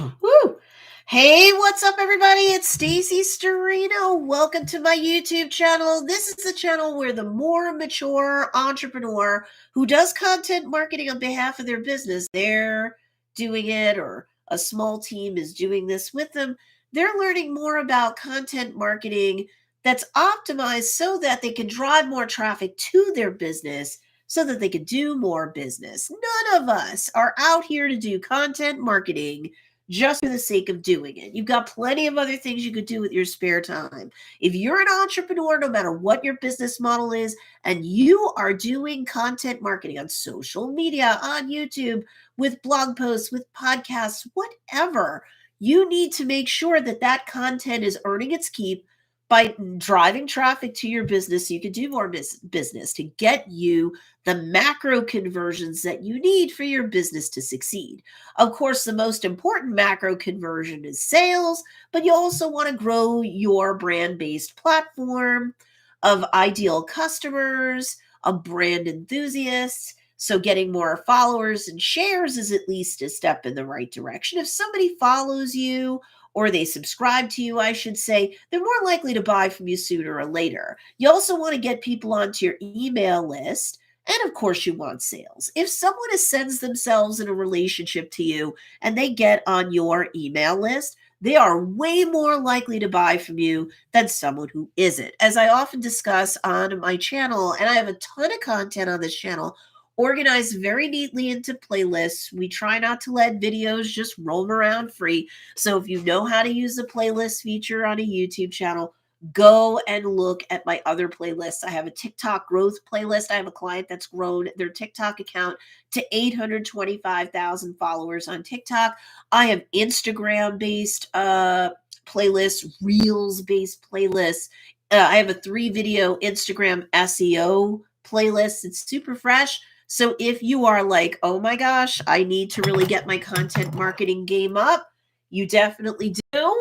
Woo! Hey, what's up, everybody? It's Stacey Storino. Welcome to my YouTube channel. This is the channel where the more mature entrepreneur who does content marketing on behalf of their business, they're doing it, or a small team is doing this with them. They're learning more about content marketing that's optimized so that they can drive more traffic to their business so that they can do more business. None of us are out here to do content marketing just for the sake of doing it. You've got plenty of other things you could do with your spare time. If you're an entrepreneur, no matter what your business model is, and you are doing content marketing on social media, on YouTube, with blog posts, with podcasts, whatever, you need to make sure that that content is earning its keep by driving traffic to your business so you can do more business to get you the macro conversions that you need for your business to succeed. Of course, the most important macro conversion is sales, but you also want to grow your brand-based platform of ideal customers, of brand enthusiasts. So getting more followers and shares is at least a step in the right direction. If somebody follows you or they subscribe to you, I should say, they're more likely to buy from you sooner or later. You also want to get people onto your email list. And of course, you want sales. If someone sends themselves in a relationship to you and they get on your email list, they are way more likely to buy from you than someone who isn't. As I often discuss on my channel, and I have a ton of content on this channel, organized very neatly into playlists. We try not to let videos just roam around free. So if you know how to use the playlist feature on a YouTube channel, go and look at my other playlists. I have a TikTok growth playlist. I have a client that's grown their TikTok account to 825,000 followers on TikTok. I have Instagram-based playlists, Reels-based playlists. I have a 3-video Instagram SEO playlist. It's super fresh. So if you are like, oh my gosh, I need to really get my content marketing game up, you definitely do.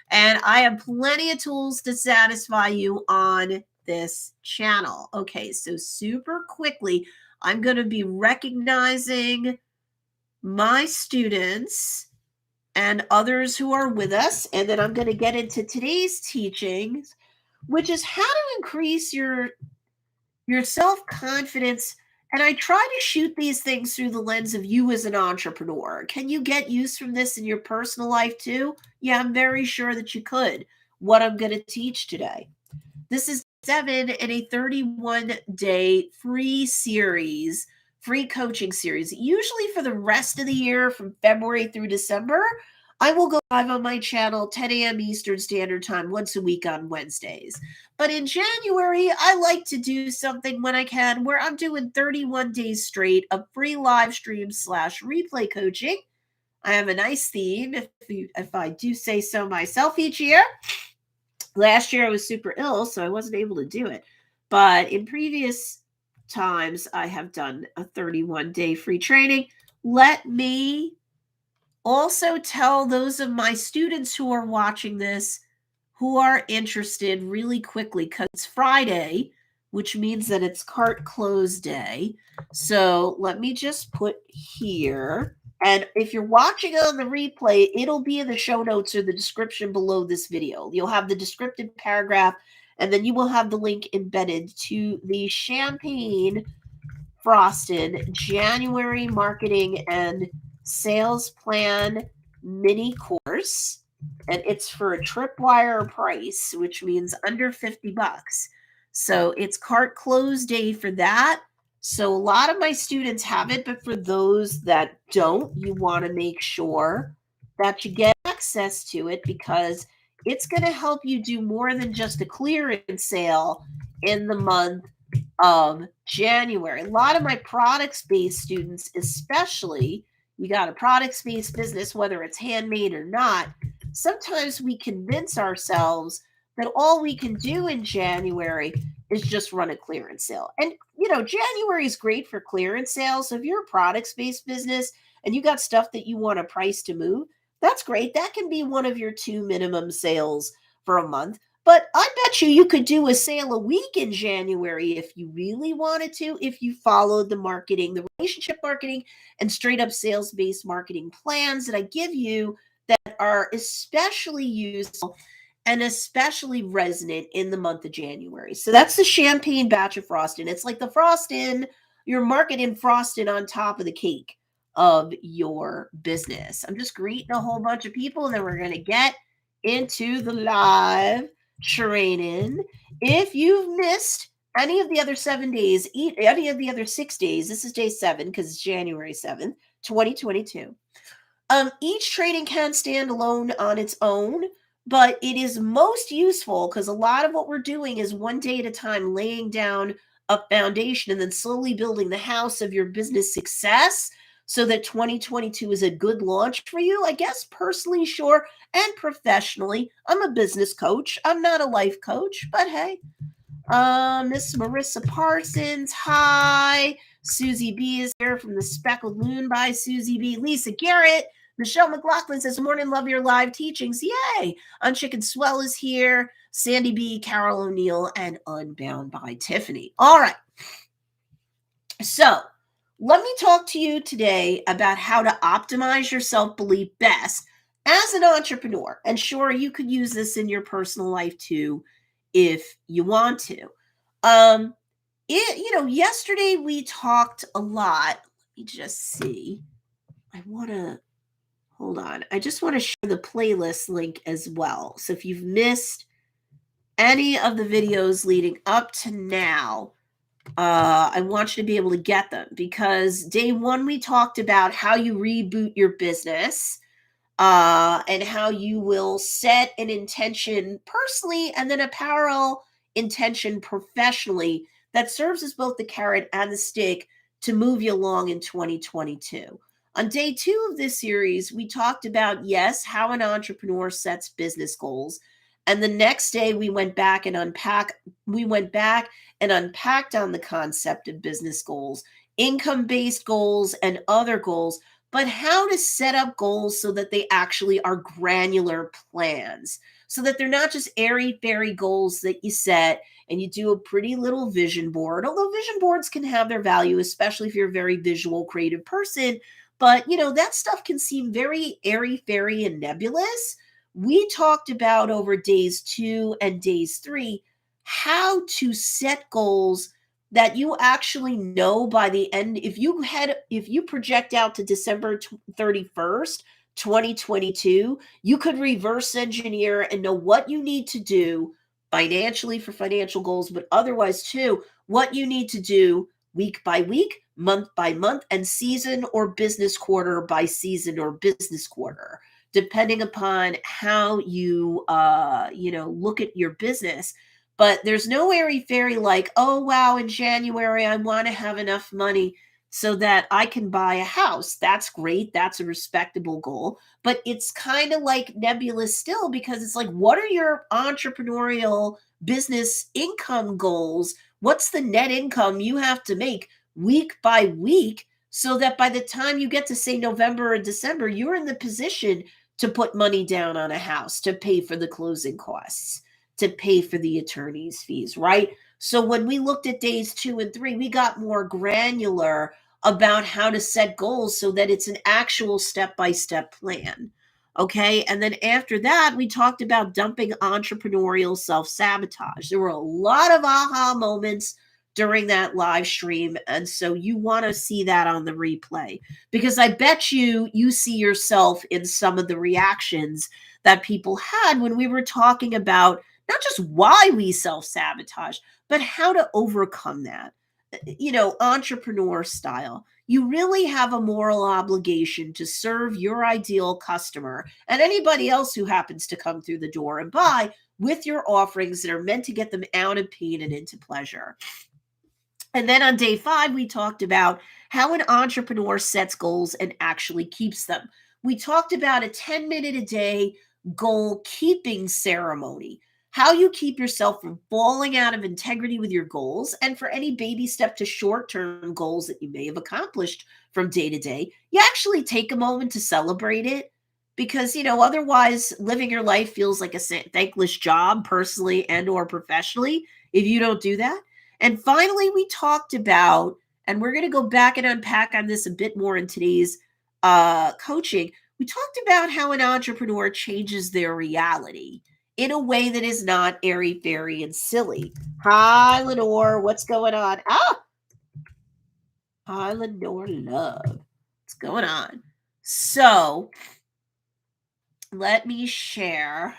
And I have plenty of tools to satisfy you on this channel. Okay, so super quickly, I'm going to be recognizing my students and others who are with us. And then I'm going to get into today's teachings, which is how to increase your self-confidence. And I try to shoot these things through the lens of you as an entrepreneur. Can you get use from this in your personal life too? Yeah, I'm very sure that you could. What I'm going to teach today. This is 7 in a 31-day free series, free coaching series. Usually for the rest of the year from February through December, I will go live on my channel 10 a.m. Eastern Standard Time once a week on Wednesdays. But in January, I like to do something when I can where I'm doing 31 days straight of free live stream / replay coaching. I have a nice theme, if I do say so myself, each year. Last year I was super ill, so I wasn't able to do it. But in previous times, I have done a 31-day free training. Let me also tell those of my students who are watching this who are interested really quickly, because it's Friday, which means that it's cart close day. So let me just put here. And if you're watching on the replay, it'll be in the show notes or the description below this video. You'll have the descriptive paragraph, and then you will have the link embedded to the Champagne Frosted January Marketing and Sales Plan mini course. And it's for a tripwire price, which means under $50. So it's cart close day for that. So a lot of my students have it, but for those that don't, you want to make sure that you get access to it, because it's going to help you do more than just a clearance sale in the month of January. A lot of my products-based students, especially, you got a products-based business, whether it's handmade or not, sometimes we convince ourselves that all we can do in January is just run a clearance sale. And, January is great for clearance sales. So if you're a products-based business and you got stuff that you want to price to move, that's great. That can be one of your 2 minimum sales for a month. But I bet you could do a sale a week in January if you really wanted to, if you followed the marketing, the relationship marketing, and straight up sales based marketing plans that I give you that are especially useful and especially resonant in the month of January. So that's the champagne batch of frosting. It's like the frosting, you're marketing frosting on top of the cake of your business. I'm just greeting a whole bunch of people, and then we're going to get into the live training. If you've missed any of the other 7 days, any of the other 6 days, this is day 7 because it's January 7th, 2022. Each training can stand alone on its own, but it is most useful because a lot of what we're doing is one day at a time, laying down a foundation and then slowly building the house of your business success so that 2022 is a good launch for you. I guess personally, sure, and professionally. I'm a business coach. I'm not a life coach, but hey, Miss Marissa Parsons, hi. Susie B is here from the Speckled Moon by Susie B. Lisa Garrett. Michelle McLaughlin says, morning, love your live teachings. Yay. Unchicken Swell is here. Sandy B, Carol O'Neill, and Unbound by Tiffany. All right. So let me talk to you today about how to optimize your self-belief best as an entrepreneur. And sure, you could use this in your personal life too, if you want to. Yesterday we talked a lot. Let me just see. Hold on. I just want to share the playlist link as well. So if you've missed any of the videos leading up to now, I want you to be able to get them, because day 1 we talked about how you reboot your business, and how you will set an intention personally and then a parallel intention professionally that serves as both the carrot and the stick to move you along in 2022. On day 2 of this series, we talked about, yes, how an entrepreneur sets business goals. And the next day we went back and unpacked on the concept of business goals, income-based goals, and other goals, but how to set up goals so that they actually are granular plans, so that they're not just airy-fairy goals that you set and you do a pretty little vision board. Although vision boards can have their value, especially if you're a very visual, creative person. But, that stuff can seem very airy-fairy and nebulous. We talked about over days 2 and days 3 how to set goals that you actually know by the end. If you project out to December 31st, 2022, you could reverse engineer and know what you need to do financially for financial goals, but otherwise too, what you need to do week by week, month by month, and season or business quarter by season or business quarter, depending upon how you look at your business. But there's no airy-fairy like, oh, wow, in January, I want to have enough money so that I can buy a house. That's great. That's a respectable goal. But it's kind of like nebulous still, because it's like, what are your entrepreneurial business income goals? What's the net income you have to make week by week so that by the time you get to, say, November or December, you're in the position to put money down on a house, to pay for the closing costs, to pay for the attorney's fees, right? So when we looked at days 2 and 3, we got more granular about how to set goals so that it's an actual step-by-step plan. Okay. And then after that, we talked about dumping entrepreneurial self-sabotage. There were a lot of aha moments during that live stream. And so you want to see that on the replay, because I bet you see yourself in some of the reactions that people had when we were talking about not just why we self-sabotage, but how to overcome that. Entrepreneur style. You really have a moral obligation to serve your ideal customer and anybody else who happens to come through the door and buy with your offerings that are meant to get them out of pain and into pleasure. And then on day 5, we talked about how an entrepreneur sets goals and actually keeps them. We talked about a 10-minute a day goal keeping ceremony, how you keep yourself from falling out of integrity with your goals, and for any baby step to short-term goals that you may have accomplished from day to day, you actually take a moment to celebrate it, because, otherwise living your life feels like a thankless job personally and or professionally if you don't do that. And finally, we talked about, and we're going to go back and unpack on this a bit more in today's coaching. We talked about how an entrepreneur changes their reality in a way that is not airy fairy and silly. Hi, Lenore. What's going on? Hi, Lenore Love. What's going on? So let me share.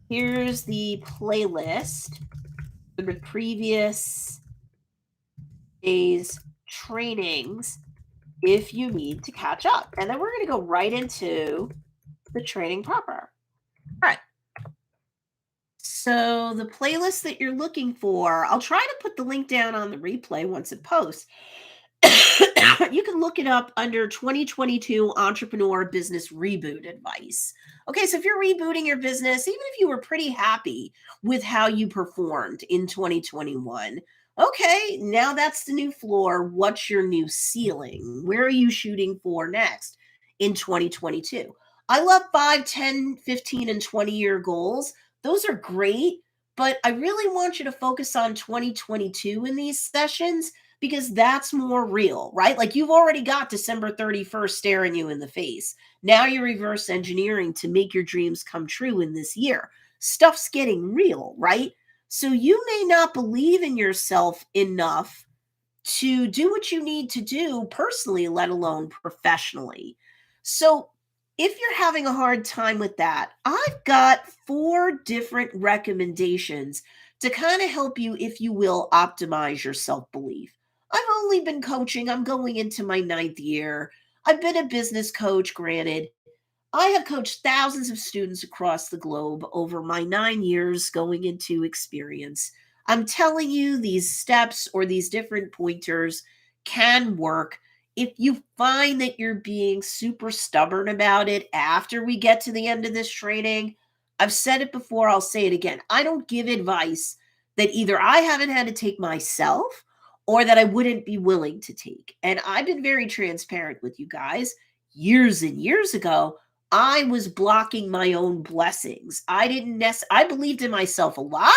Here's the playlist for the previous day's trainings if you need to catch up. And then we're going to go right into the training proper. All right. So the playlist that you're looking for, I'll try to put the link down on the replay once it posts. You can look it up under 2022 Entrepreneur Business Reboot Advice. Okay, so if you're rebooting your business, even if you were pretty happy with how you performed in 2021, okay, now that's the new floor. What's your new ceiling? Where are you shooting for next in 2022? I love 5, 10, 15, and 20-year goals. Those are great, but I really want you to focus on 2022 in these sessions because that's more real, right? Like you've already got December 31st staring you in the face. Now you're reverse engineering to make your dreams come true in this year. Stuff's getting real, right? So you may not believe in yourself enough to do what you need to do personally, let alone professionally. So if you're having a hard time with that, I've got 4 different recommendations to kind of help you, if you will, optimize your self belief. I've only been coaching, I'm going into my 9th year. I've been a business coach, granted. I have coached thousands of students across the globe over my 9 years going into experience. I'm telling you, these steps or these different pointers can work. If you find that you're being super stubborn about it after we get to the end of this training, I've said it before, I'll say it again. I don't give advice that either I haven't had to take myself or that I wouldn't be willing to take. And I've been very transparent with you guys. Years and years ago, I was blocking my own blessings. I believed in myself a lot,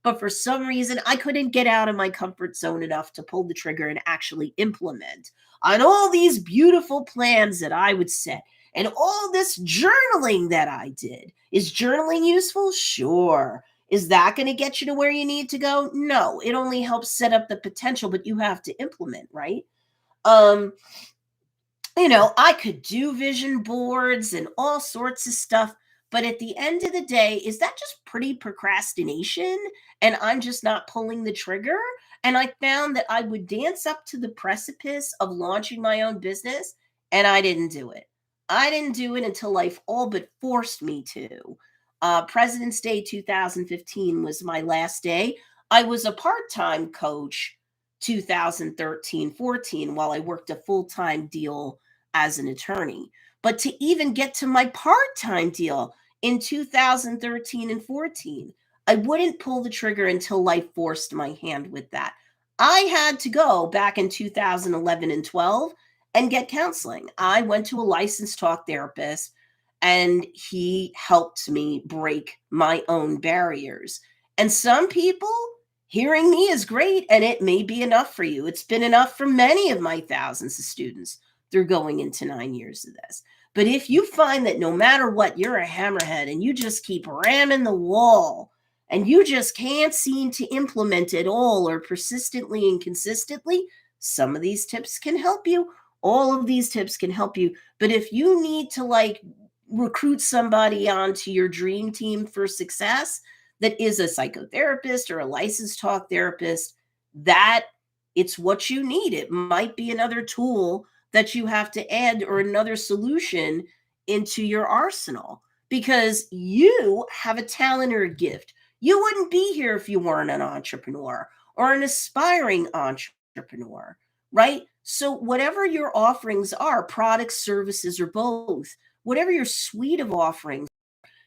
but for some reason I couldn't get out of my comfort zone enough to pull the trigger and actually implement on all these beautiful plans that I would set and all this journaling that I did. Is journaling useful? Sure. Is that going to get you to where you need to go? No, it only helps set up the potential, but you have to implement, right? Um, I could do vision boards and all sorts of stuff, but at the end of the day, is that just pretty procrastination and I'm just not pulling the trigger? And I found that I would dance up to the precipice of launching my own business and I didn't do it. I didn't do it until life all but forced me to. President's Day 2015 was my last day. I was a part time coach 2013-14 while I worked a full time deal as an attorney. But to even get to my part time deal in 2013 and 14, I wouldn't pull the trigger until life forced my hand with that. I had to go back in 2011 and 12 and get counseling. I went to a licensed talk therapist and he helped me break my own barriers. And some people, hearing me is great and it may be enough for you. It's been enough for many of my thousands of students through going into 9 years of this. But if you find that no matter what, you're a hammerhead and you just keep ramming the wall and you just can't seem to implement it all or persistently and consistently, some of these tips can help you. All of these tips can help you. But if you need to recruit somebody onto your dream team for success that is a psychotherapist or a licensed talk therapist, that it's what you need. It might be another tool that you have to add or another solution into your arsenal because you have a talent or a gift. You wouldn't be here if you weren't an entrepreneur or an aspiring entrepreneur, right? So whatever your offerings are, products, services, or both, whatever your suite of offerings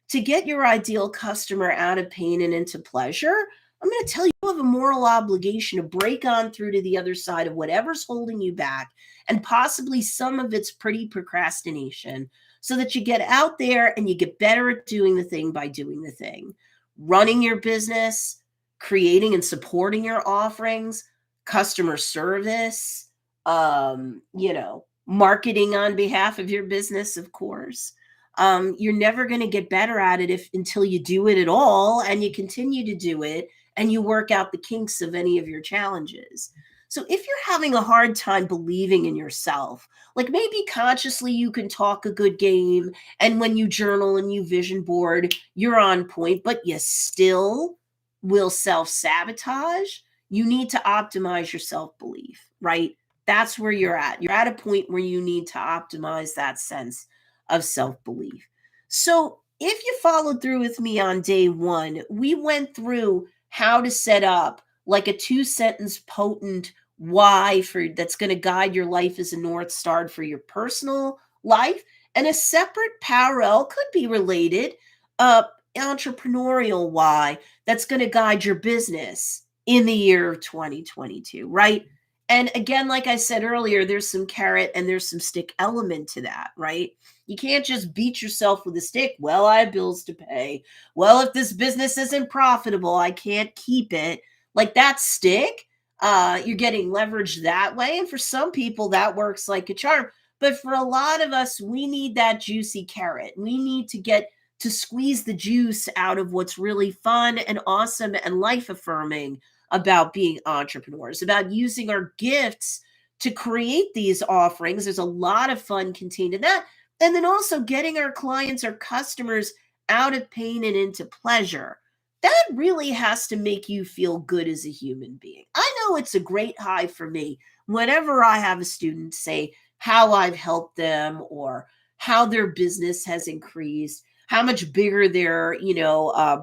to get your ideal customer out of pain and into pleasure, I'm going to tell you, you have a moral obligation to break on through to the other side of whatever's holding you back. And possibly some of it's pretty procrastination, so that you get out there and you get better at doing the thing by doing the thing. Running your business, creating and supporting your offerings, customer service, marketing on behalf of your business, of course. You're never going to get better at it until you do it at all, and you continue to do it, and you work out the kinks of any of your challenges. So if you're having a hard time believing in yourself, like maybe consciously you can talk a good game, and when you journal and you vision board, you're on point, but you still will self sabotage, you need to optimize your self belief, right? That's where you're at. You're at a point where you need to optimize that sense of self belief. So if you followed through with me on day one, we went through how to set up like a 2 sentence potent why for that's going to guide your life as a North Star for your personal life. And a separate parallel could be related, uh, entrepreneurial why that's going to guide your business in the year of 2022, right? And again, like I said earlier, there's some carrot and there's some stick element to that, right? You can't just beat yourself with a stick. Well, I have bills to pay. Well, if this business isn't profitable, I can't keep it. Like that stick, you're getting leverage that way. And for some people, that works like a charm. But for a lot of us, we need that juicy carrot. We need to get to squeeze the juice out of what's really fun and awesome and life affirming about being entrepreneurs, about using our gifts to create these offerings. There's a lot of fun contained in that. And then also getting our clients, our customers out of pain and into pleasure. That really has to make you feel good as a human being. I know it's a great high for me whenever I have a student say how I've helped them or how their business has increased, how much bigger their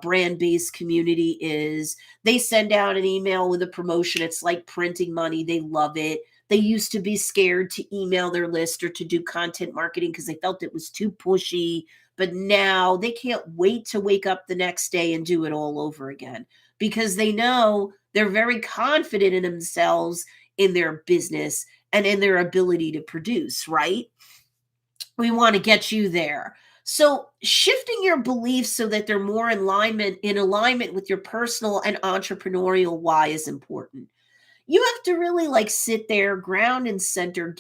brand-based community is. They send out an email with a promotion. It's like printing money. They love it. They used to be scared to email their list or to do content marketing because they felt it was too pushy. But now they can't wait to wake up the next day and do it all over again because they know they're very confident in themselves, in their business, and in their ability to produce, right? We want to get you there. So shifting your beliefs so that they're more in alignment with your personal and entrepreneurial why is important. You have to really like sit there, ground and center,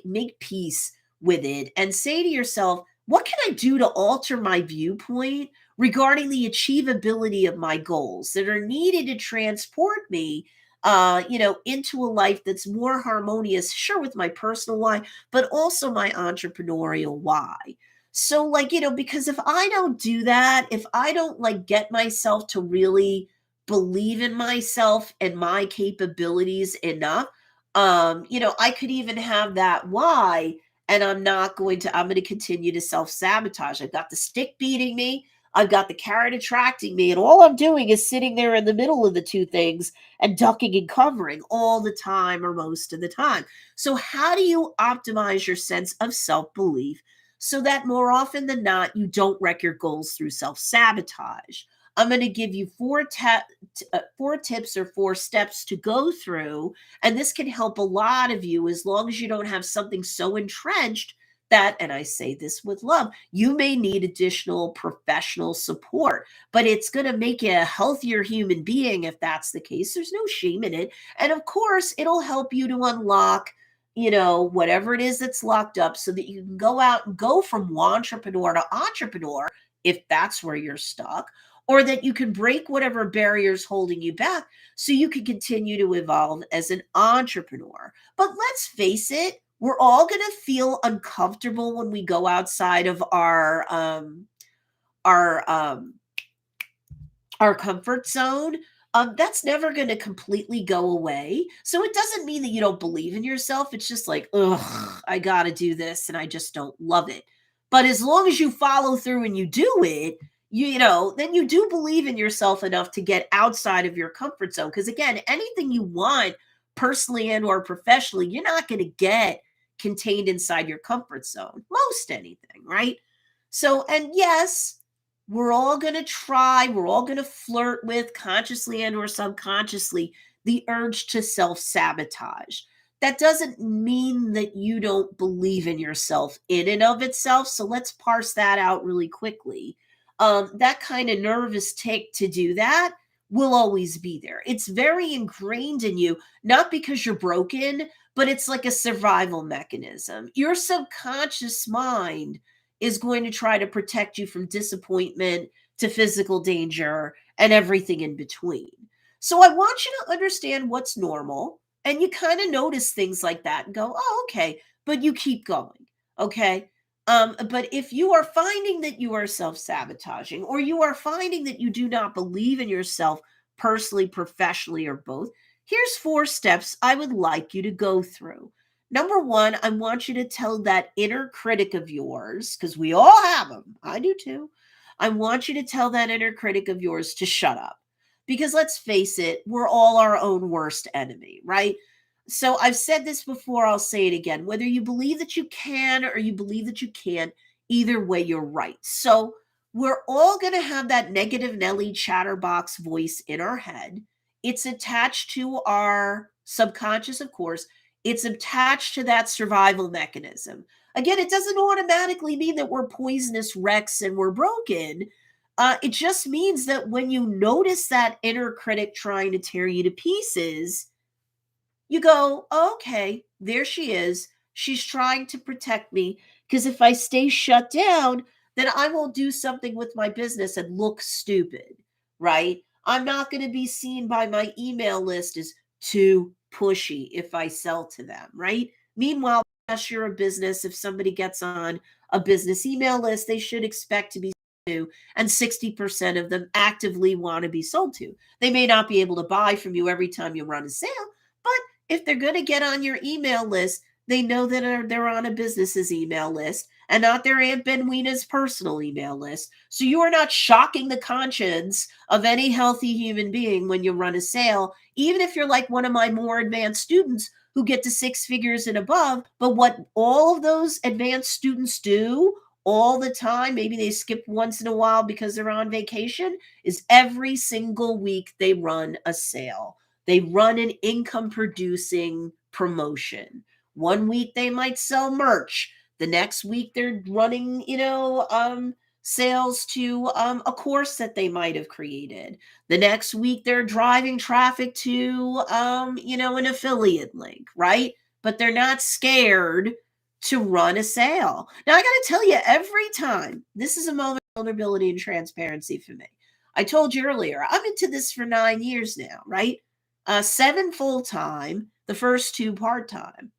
make peace with it and say to yourself, what can I do to alter my viewpoint regarding the achievability of my goals that are needed to transport me into a life that's more harmonious, sure, with my personal why, but also my entrepreneurial why. So, because if I don't do that, if I don't get myself to really believe in myself and my capabilities enough, I could even have that why, and I'm going to continue to self-sabotage. I've got the stick beating me, I've got the carrot attracting me, and all I'm doing is sitting there in the middle of the two things and ducking and covering all the time or most of the time. So how do you optimize your sense of self-belief so that more often than not you don't wreck your goals through self-sabotage? I'm going to give you four tips or 4 steps to go through, and this can help a lot of you as long as you don't have something so entrenched that, and I say this with love, you may need additional professional support, but it's going to make you a healthier human being if that's the case. There's no shame in it. And of course, it'll help you to unlock, whatever it is that's locked up so that you can go out and go from entrepreneur to entrepreneur if that's where you're stuck, or that you can break whatever barriers holding you back so you can continue to evolve as an entrepreneur. But let's face it, we're all going to feel uncomfortable when we go outside of our um, our comfort zone. That's never going to completely go away. So it doesn't mean that you don't believe in yourself. It's just like, ugh, I got to do this and I just don't love it. But as long as you follow through and you do it, then you do believe in yourself enough to get outside of your comfort zone. Because again, anything you want personally and or professionally, you're not going to get contained inside your comfort zone. Most anything, right? So, and yes, we're all going to try, we're all going to flirt with, consciously and or subconsciously, the urge to self-sabotage. That doesn't mean that you don't believe in yourself in and of itself. So let's parse that out really quickly. That kind of nervous tick to do that will always be there. It's very ingrained in you, not because you're broken, but it's like a survival mechanism. Your subconscious mind is going to try to protect you from disappointment to physical danger and everything in between. So I want you to understand what's normal, and you kind of notice things like that and go, oh, okay, but you keep going. Okay. But if you are finding that you are self sabotaging, or you are finding that you do not believe in yourself personally, professionally, or both, here's 4 steps I would like you to go through. Number 1, I want you to tell that inner critic of yours, because we all have them. I do too. I want you to tell that inner critic of yours to shut up. Because let's face it, we're all our own worst enemy, right? So I've said this before, I'll say it again. Whether you believe that you can or you believe that you can't, either way, you're right. So we're all going to have that negative Nelly chatterbox voice in our head. It's attached to our subconscious, of course. It's attached to that survival mechanism. Again, it doesn't automatically mean that we're poisonous wrecks and we're broken. It just means that when you notice that inner critic trying to tear you to pieces, you go, "Oh, okay, there she is. She's trying to protect me because if I stay shut down, then I won't do something with my business and look stupid, right? I'm not going to be seen by my email list as too pushy if I sell to them, right? Meanwhile, unless you're a business, if somebody gets on a business email list, they should expect to be to, and 60% of them actively want to be sold to. They may not be able to buy from you every time you run a sale, but if they're going to get on your email list, they know that they're on a business's email list and not their Aunt Benweena's personal email list. So you are not shocking the conscience of any healthy human being when you run a sale, even if you're like one of my more advanced students who get to 6 figures and above. But what all of those advanced students do all the time, maybe they skip once in a while because they're on vacation, is every single week they run a sale. They run an income producing promotion. One week they might sell merch. The next week they're running, sales to a course that they might have created. The next week they're driving traffic to, an affiliate link, right? But they're not scared to run a sale. Now, I got to tell you, every time, this is a moment of vulnerability and transparency for me. I told you earlier, I'm into this for 9 years now, right? 7 full time, the first 2 part time.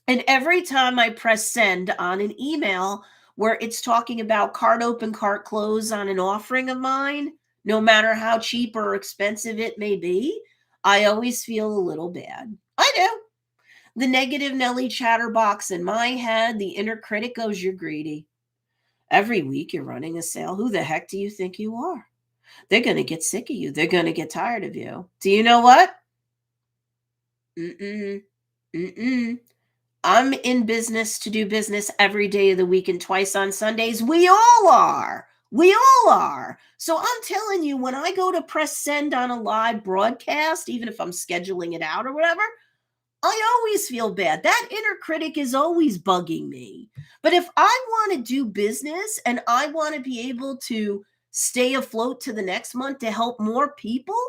And every time I press send on an email where it's talking about cart open, cart close on an offering of mine, no matter how cheap or expensive it may be, I always feel a little bad. I do. The negative Nelly chatterbox in my head, the inner critic goes, "You're greedy. Every week you're running a sale. Who the heck do you think you are? They're going to get sick of you. They're going to get tired of you." Do you know what? Mm-mm. Mm-mm. I'm in business to do business every day of the week and twice on Sundays. We all are. We all are. So I'm telling you, when I go to press send on a live broadcast, even if I'm scheduling it out or whatever, I always feel bad. That inner critic is always bugging me. But if I want to do business and I want to be able to stay afloat to the next month to help more people,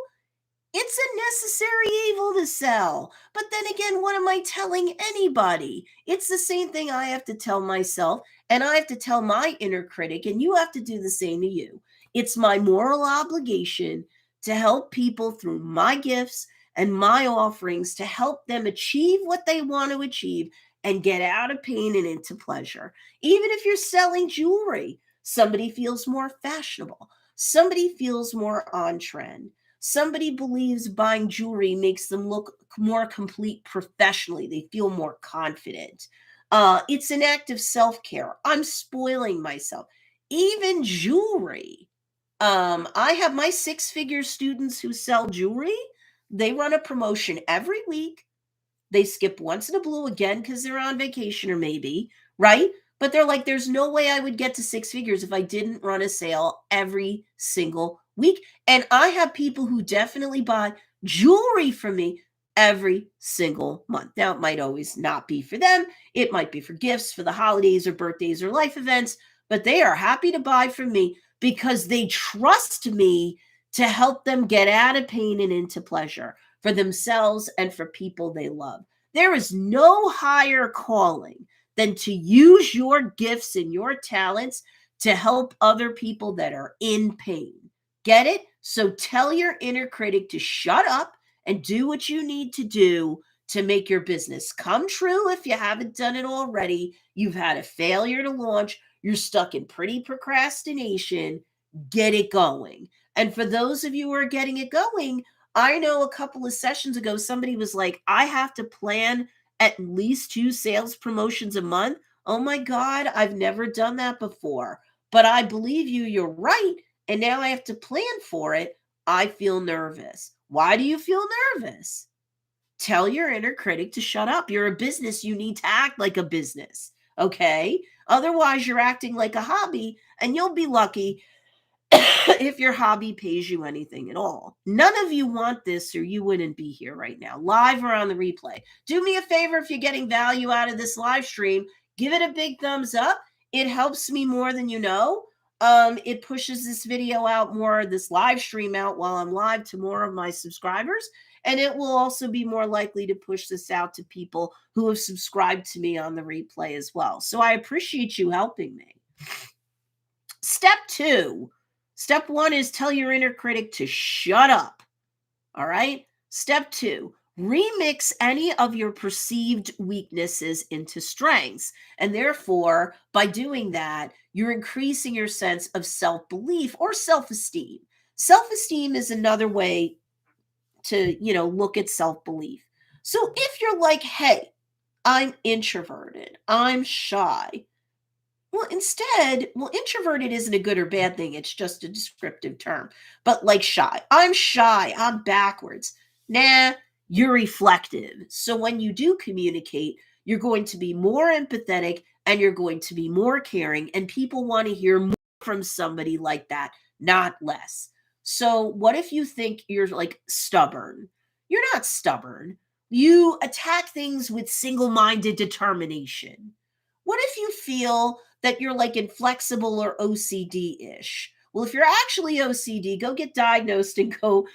it's a necessary evil to sell. But then again, what am I telling anybody? It's the same thing I have to tell myself, and I have to tell my inner critic, and you have to do the same to you. It's my moral obligation to help people through my gifts and my offerings to help them achieve what they want to achieve and get out of pain and into pleasure. Even if you're selling jewelry, somebody feels more fashionable, somebody feels more on trend. Somebody believes buying jewelry makes them look more complete professionally. They feel more confident. It's an act of self care. I'm spoiling myself. Even jewelry. I have my 6 figure students who sell jewelry. They run a promotion every week. They skip once in a blue again because they're on vacation or maybe, right? but they're like, there's no way I would get to six figures if I didn't run a sale every single week. And I have people who definitely buy jewelry from me every single month. Now, it might always not be for them. It might be for gifts, for the holidays or birthdays or life events, but they are happy to buy from me because they trust me to help them get out of pain and into pleasure for themselves and for people they love. There is no higher calling than to use your gifts and your talents to help other people that are in pain. Get it? So tell your inner critic to shut up and do what you need to do to make your business come true. If you haven't done it already, you've had a failure to launch, you're stuck in pretty procrastination, get it going. And for those of you who are getting it going, I know a couple of sessions ago, somebody was like, I have to plan at least 2 sales promotions a month. Oh my God, I've never done that before. But I believe you, you're right. And now I have to plan for it. I feel nervous. Why do you feel nervous? Tell your inner critic to shut up. You're a business. You need to act like a business. Okay. Otherwise, you're acting like a hobby, and you'll be lucky if your hobby pays you anything at all. None of you want this, or you wouldn't be here right now, live or on the replay. Do me a favor, if you're getting value out of this live stream, give it a big thumbs up. It helps me more than you know. It pushes this video out more, this live stream out while I'm live, to more of my subscribers. And it will also be more likely to push this out to people who have subscribed to me on the replay as well. So I appreciate you helping me. Step 2. Step 1 is tell your inner critic to shut up. All right. Step 2, remix any of your perceived weaknesses into strengths. And therefore, by doing that, you're increasing your sense of self-belief or self-esteem. Self-esteem is another way to, look at self-belief. So if you're like, hey, I'm introverted, I'm shy. Well, introverted isn't a good or bad thing. It's just a descriptive term. But like shy, I'm backwards. Nah, you're reflective. So when you do communicate, you're going to be more empathetic and you're going to be more caring. And people want to hear more from somebody like that, not less. So what if you think you're like stubborn? You're not stubborn. You attack things with single-minded determination. What if you feel that you're like inflexible or OCD-ish? Well, if you're actually OCD, go get diagnosed and go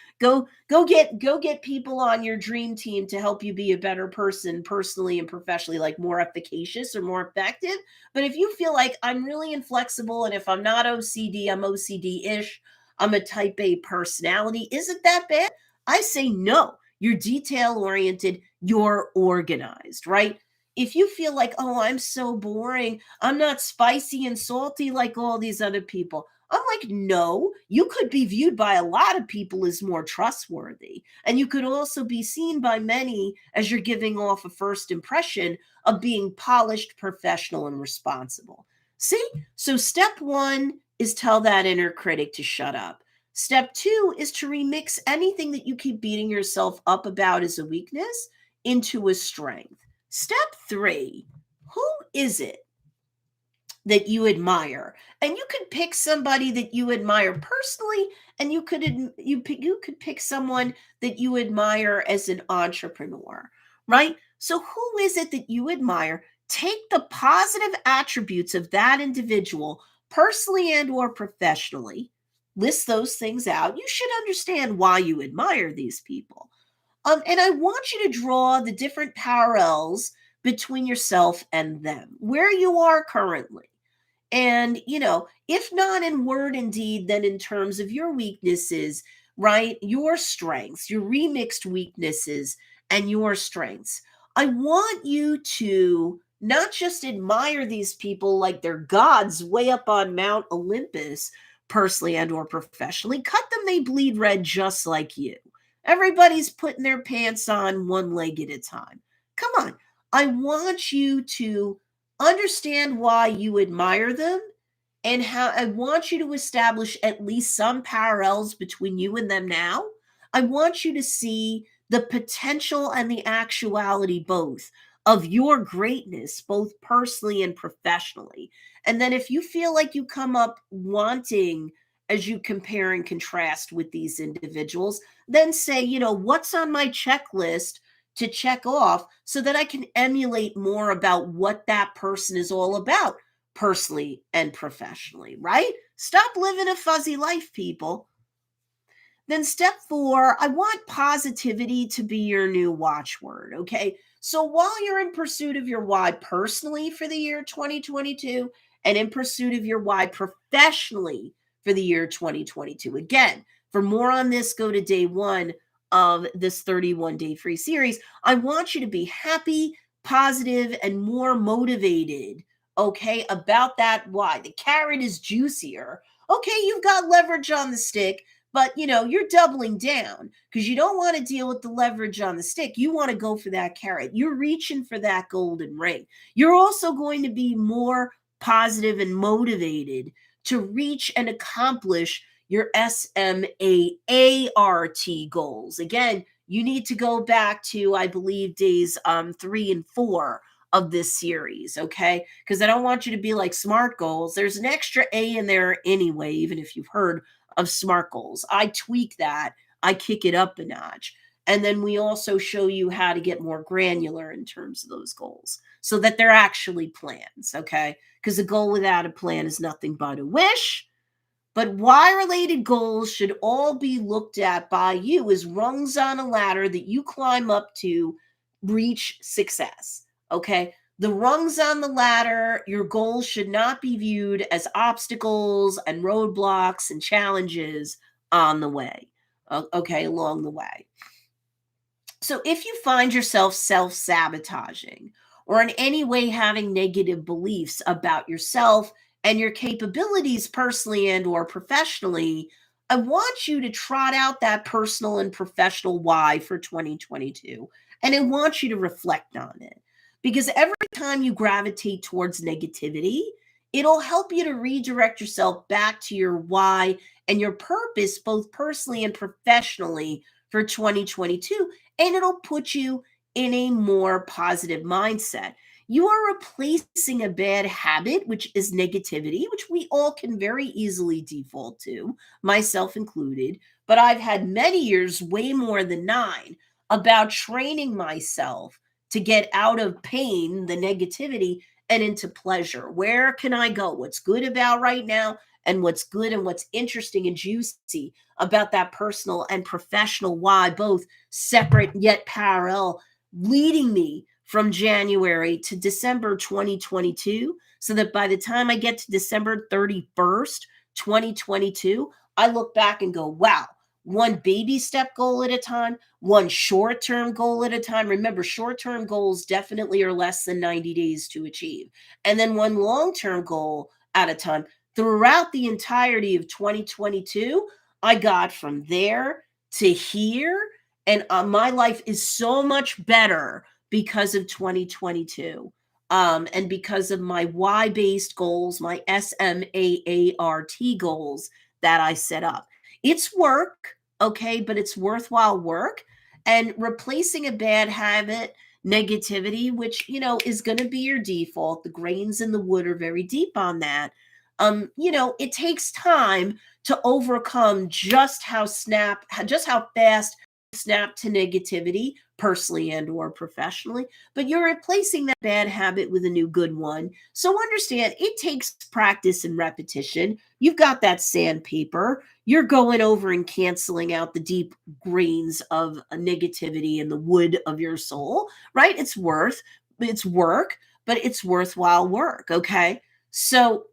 get people on your dream team to help you be a better person personally and professionally, like more efficacious or more effective. But if you feel like I'm really inflexible, and if I'm not OCD, I'm OCD-ish, I'm a type A personality, isn't that bad? I say no. You're detail-oriented, you're organized, right? If you feel like, oh, I'm so boring, I'm not spicy and salty like all these other people, I'm like, no, you could be viewed by a lot of people as more trustworthy. And you could also be seen by many as you're giving off a first impression of being polished, professional, and responsible. See? So step 1 is tell that inner critic to shut up. Step 2 is to remix anything that you keep beating yourself up about as a weakness into a strength. Step 3, who is it that you admire? And you could pick somebody that you admire personally, and you could pick someone that you admire as an entrepreneur, right? So who is it that you admire? Take the positive attributes of that individual, personally and or professionally. List those things out. You should understand why you admire these people. And I want you to draw the different parallels between yourself and them, where you are currently. And, if not in word and deed, then in terms of your weaknesses, right? Your strengths, your remixed weaknesses and your strengths. I want you to not just admire these people like they're gods way up on Mount Olympus, personally and or professionally. Cut them, they bleed red just like you. Everybody's putting their pants on one leg at a time. Come on. I want you to understand why you admire them, and how I want you to establish at least some parallels between you and them now. I want you to see the potential and the actuality both of your greatness, both personally and professionally. And then if you feel like you come up wanting as you compare and contrast with these individuals, then say, what's on my checklist to check off so that I can emulate more about what that person is all about personally and professionally, right? Stop living a fuzzy life, people. Then step 4, I want positivity to be your new watchword, okay? So while you're in pursuit of your why personally for the year 2022 and in pursuit of your why professionally for the year 2022, again, for more on this, go to day 1 of this 31-day free series. I want you to be happy, positive, and more motivated, okay, about that why. The carrot is juicier. Okay, you've got leverage on the stick, but you're doubling down because you don't want to deal with the leverage on the stick. You want to go for that carrot. You're reaching for that golden ring. You're also going to be more positive and motivated to reach and accomplish your SMAART goals. Again, you need to go back to, I believe, days 3 and 4 of this series, okay? Because I don't want you to be like SMART goals. There's an extra A in there anyway, even if you've heard of SMART goals. I tweak that. I kick it up a notch. And then we also show you how to get more granular in terms of those goals so that they're actually plans, okay? Because a goal without a plan is nothing but a wish. But why-related goals should all be looked at by you as rungs on a ladder that you climb up to reach success, okay? The rungs on the ladder, your goals should not be viewed as obstacles and roadblocks and challenges on the way, okay, along the way. So if you find yourself self-sabotaging or in any way having negative beliefs about yourself and your capabilities personally and or professionally, I want you to trot out that personal and professional why for 2022. And I want you to reflect on it. Because every time you gravitate towards negativity, it'll help you to redirect yourself back to your why and your purpose, both personally and professionally for 2022. And it'll put you in a more positive mindset. You are replacing a bad habit, which is negativity, which we all can very easily default to, myself included. But I've had many years, way more than 9, about training myself to get out of pain, the negativity, and into pleasure. Where can I go? What's good about right now? And what's good and what's interesting and juicy about that personal and professional why, both separate yet parallel, leading me from January to December 2022, so that by the time I get to December 31st, 2022, I look back and go, wow, one baby step goal at a time, one short-term goal at a time. Remember, short-term goals definitely are less than 90 days to achieve. And then one long-term goal at a time. Throughout the entirety of 2022, I got from there to here, and my life is so much better because of 2022. And because of my why-based goals, my SMAART goals that I set up. It's work, okay, but it's worthwhile work. And replacing a bad habit, negativity, which, is going to be your default. The grains in the wood are very deep on that. It takes time to overcome just how fast snap to negativity personally and or professionally, but you're replacing that bad habit with a new good one. So understand, it takes practice and repetition. You've got that sandpaper. You're going over and canceling out the deep grains of negativity in the wood of your soul, right? It's work, but it's worthwhile work, okay? So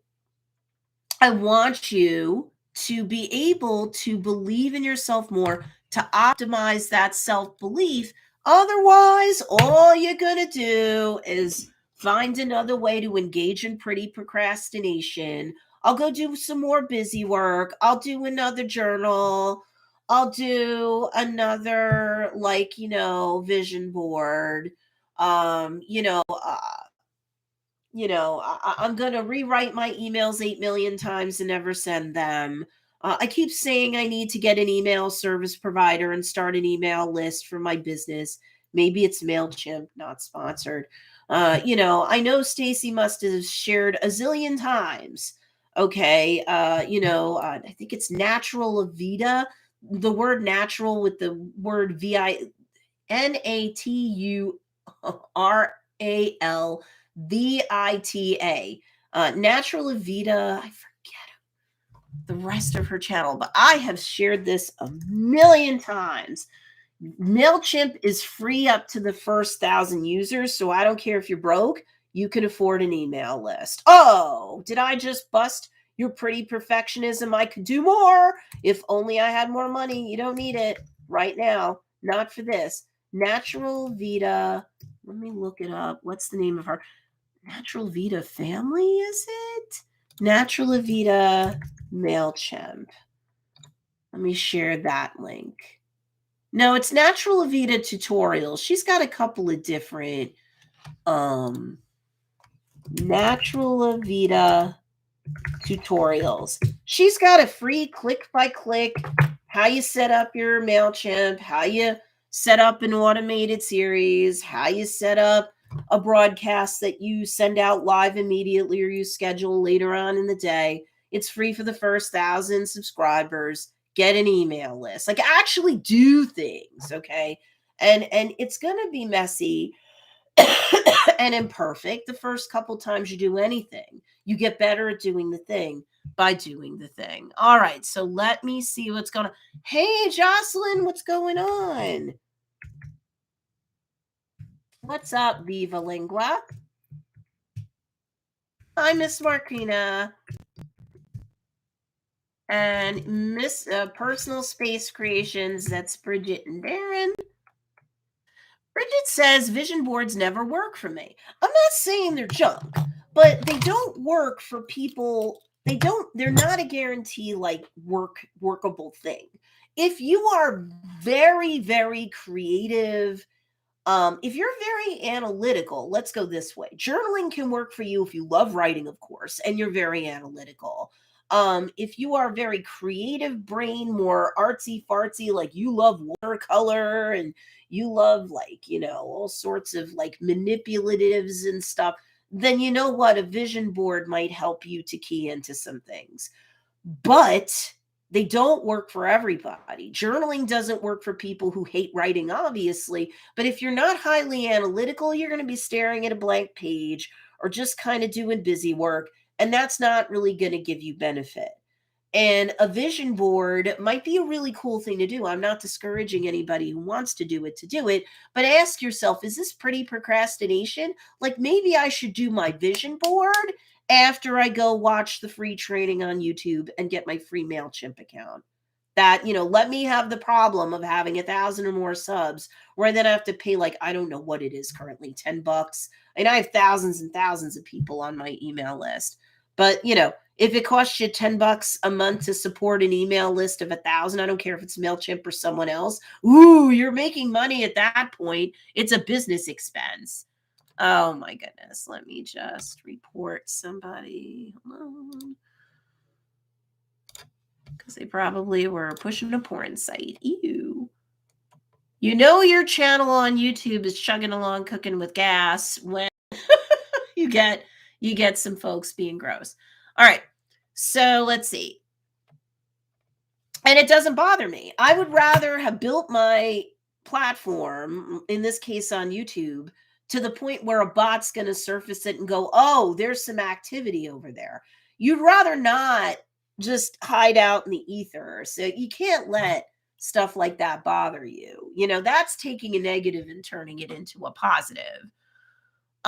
I want you to be able to believe in yourself more, to optimize that self-belief. Otherwise, all you're going to do is find another way to engage in pretty procrastination. I'll go do some more busy work. I'll do another journal. I'll do another, vision board. I'm going to rewrite my emails 8 million times and never send them. I keep saying I need to get an email service provider and start an email list for my business. Maybe it's MailChimp, not sponsored. I know Stacey must have shared a zillion times. Okay. I think it's Naturalveda. The word natural with the word Naturalvita. Naturalveda. I forget the rest of her channel, but I have shared this a million times. MailChimp is free up to the first 1,000 users, so I don't care if you're broke, you can afford an email list. Oh, did I just bust your pretty perfectionism? I could do more. If only I had more money. You don't need it right now. Not for this. Natural Vita. Let me look it up. What's the name of her? Natural Vita family, is it? Natural Vita MailChimp. Let me share that link. No, it's Naturalveda tutorials. She's got a couple of different Naturalveda tutorials. She's got a free click by click how you set up your MailChimp, how you set up an automated series, how you set up a broadcast that you send out live immediately or you schedule later on in the day. It's free for the first 1,000 subscribers. Get an email list. Like actually do things, okay? And it's going to be messy and imperfect the first couple times you do anything. You get better at doing the thing by doing the thing. All right, so let me see what's going on. Hey, Jocelyn, what's going on? What's up, Viva Lingua? Hi, Miss Marquina. And Miss Personal Space Creations, that's Bridget and Darren. Bridget says vision boards never work for me. I'm not saying they're junk, but they don't work for people. They're not a guarantee like workable thing. If you are very, very creative, if you're very analytical, let's go this way. Journaling can work for you if you love writing, of course, and you're very analytical. If you are very creative brain, more artsy fartsy, like you love watercolor and you love all sorts of like manipulatives and stuff, then you know what? A vision board might help you to key into some things. But they don't work for everybody. Journaling doesn't work for people who hate writing, obviously. But if you're not highly analytical, you're going to be staring at a blank page or just kind of doing busy work. And that's not really going to give you benefit. And a vision board might be a really cool thing to do. I'm not discouraging anybody who wants to do it, but ask yourself, is this pretty procrastination? Like maybe I should do my vision board after I go watch the free training on YouTube and get my free MailChimp account. Let me have the problem of having 1,000 or more subs where then I have to pay I don't know what it is currently, $10. And I have thousands and thousands of people on my email list. But, if it costs you $10 a month to support an email list of 1,000, I don't care if it's MailChimp or someone else. Ooh, you're making money at that point. It's a business expense. Oh my goodness. Let me just report somebody. Because they probably were pushing a porn site. Ew. Your channel on YouTube is chugging along cooking with gas when you get some folks being gross. All right. So let's see. And it doesn't bother me. I would rather have built my platform, in this case on YouTube, to the point where a bot's going to surface it and go, oh, there's some activity over there. You'd rather not just hide out in the ether. So you can't let stuff like that bother you. That's taking a negative and turning it into a positive.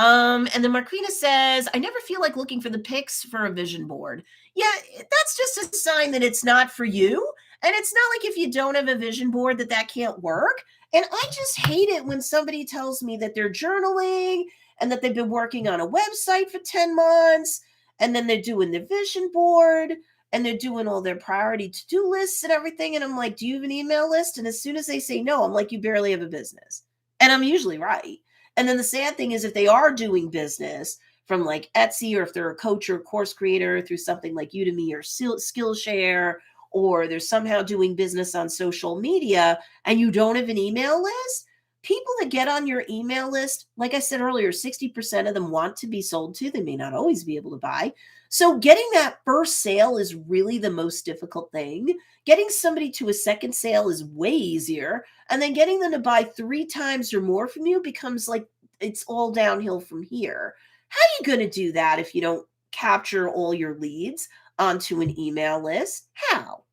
And then Marquina says, I never feel like looking for the pics for a vision board. Yeah, that's just a sign that it's not for you. And it's not like if you don't have a vision board that can't work. And I just hate it when somebody tells me that they're journaling and that they've been working on a website for 10 months. And then they're doing their vision board and they're doing all their priority to-do lists and everything. And I'm like, do you have an email list? And as soon as they say no, I'm like, you barely have a business. And I'm usually right. And then the sad thing is if they are doing business from like Etsy, or if they're a coach or a course creator through something like Udemy or Skillshare, or they're somehow doing business on social media and you don't have an email list, People that get on your email list, like I said earlier, 60% of them want to be sold to. They may not always be able to buy. So getting that first sale is really the most difficult thing. Getting somebody to a second sale is way easier. And then getting them to buy 3 times or more from you becomes like it's all downhill from here. How are you going to do that if you don't capture all your leads onto an email list? How?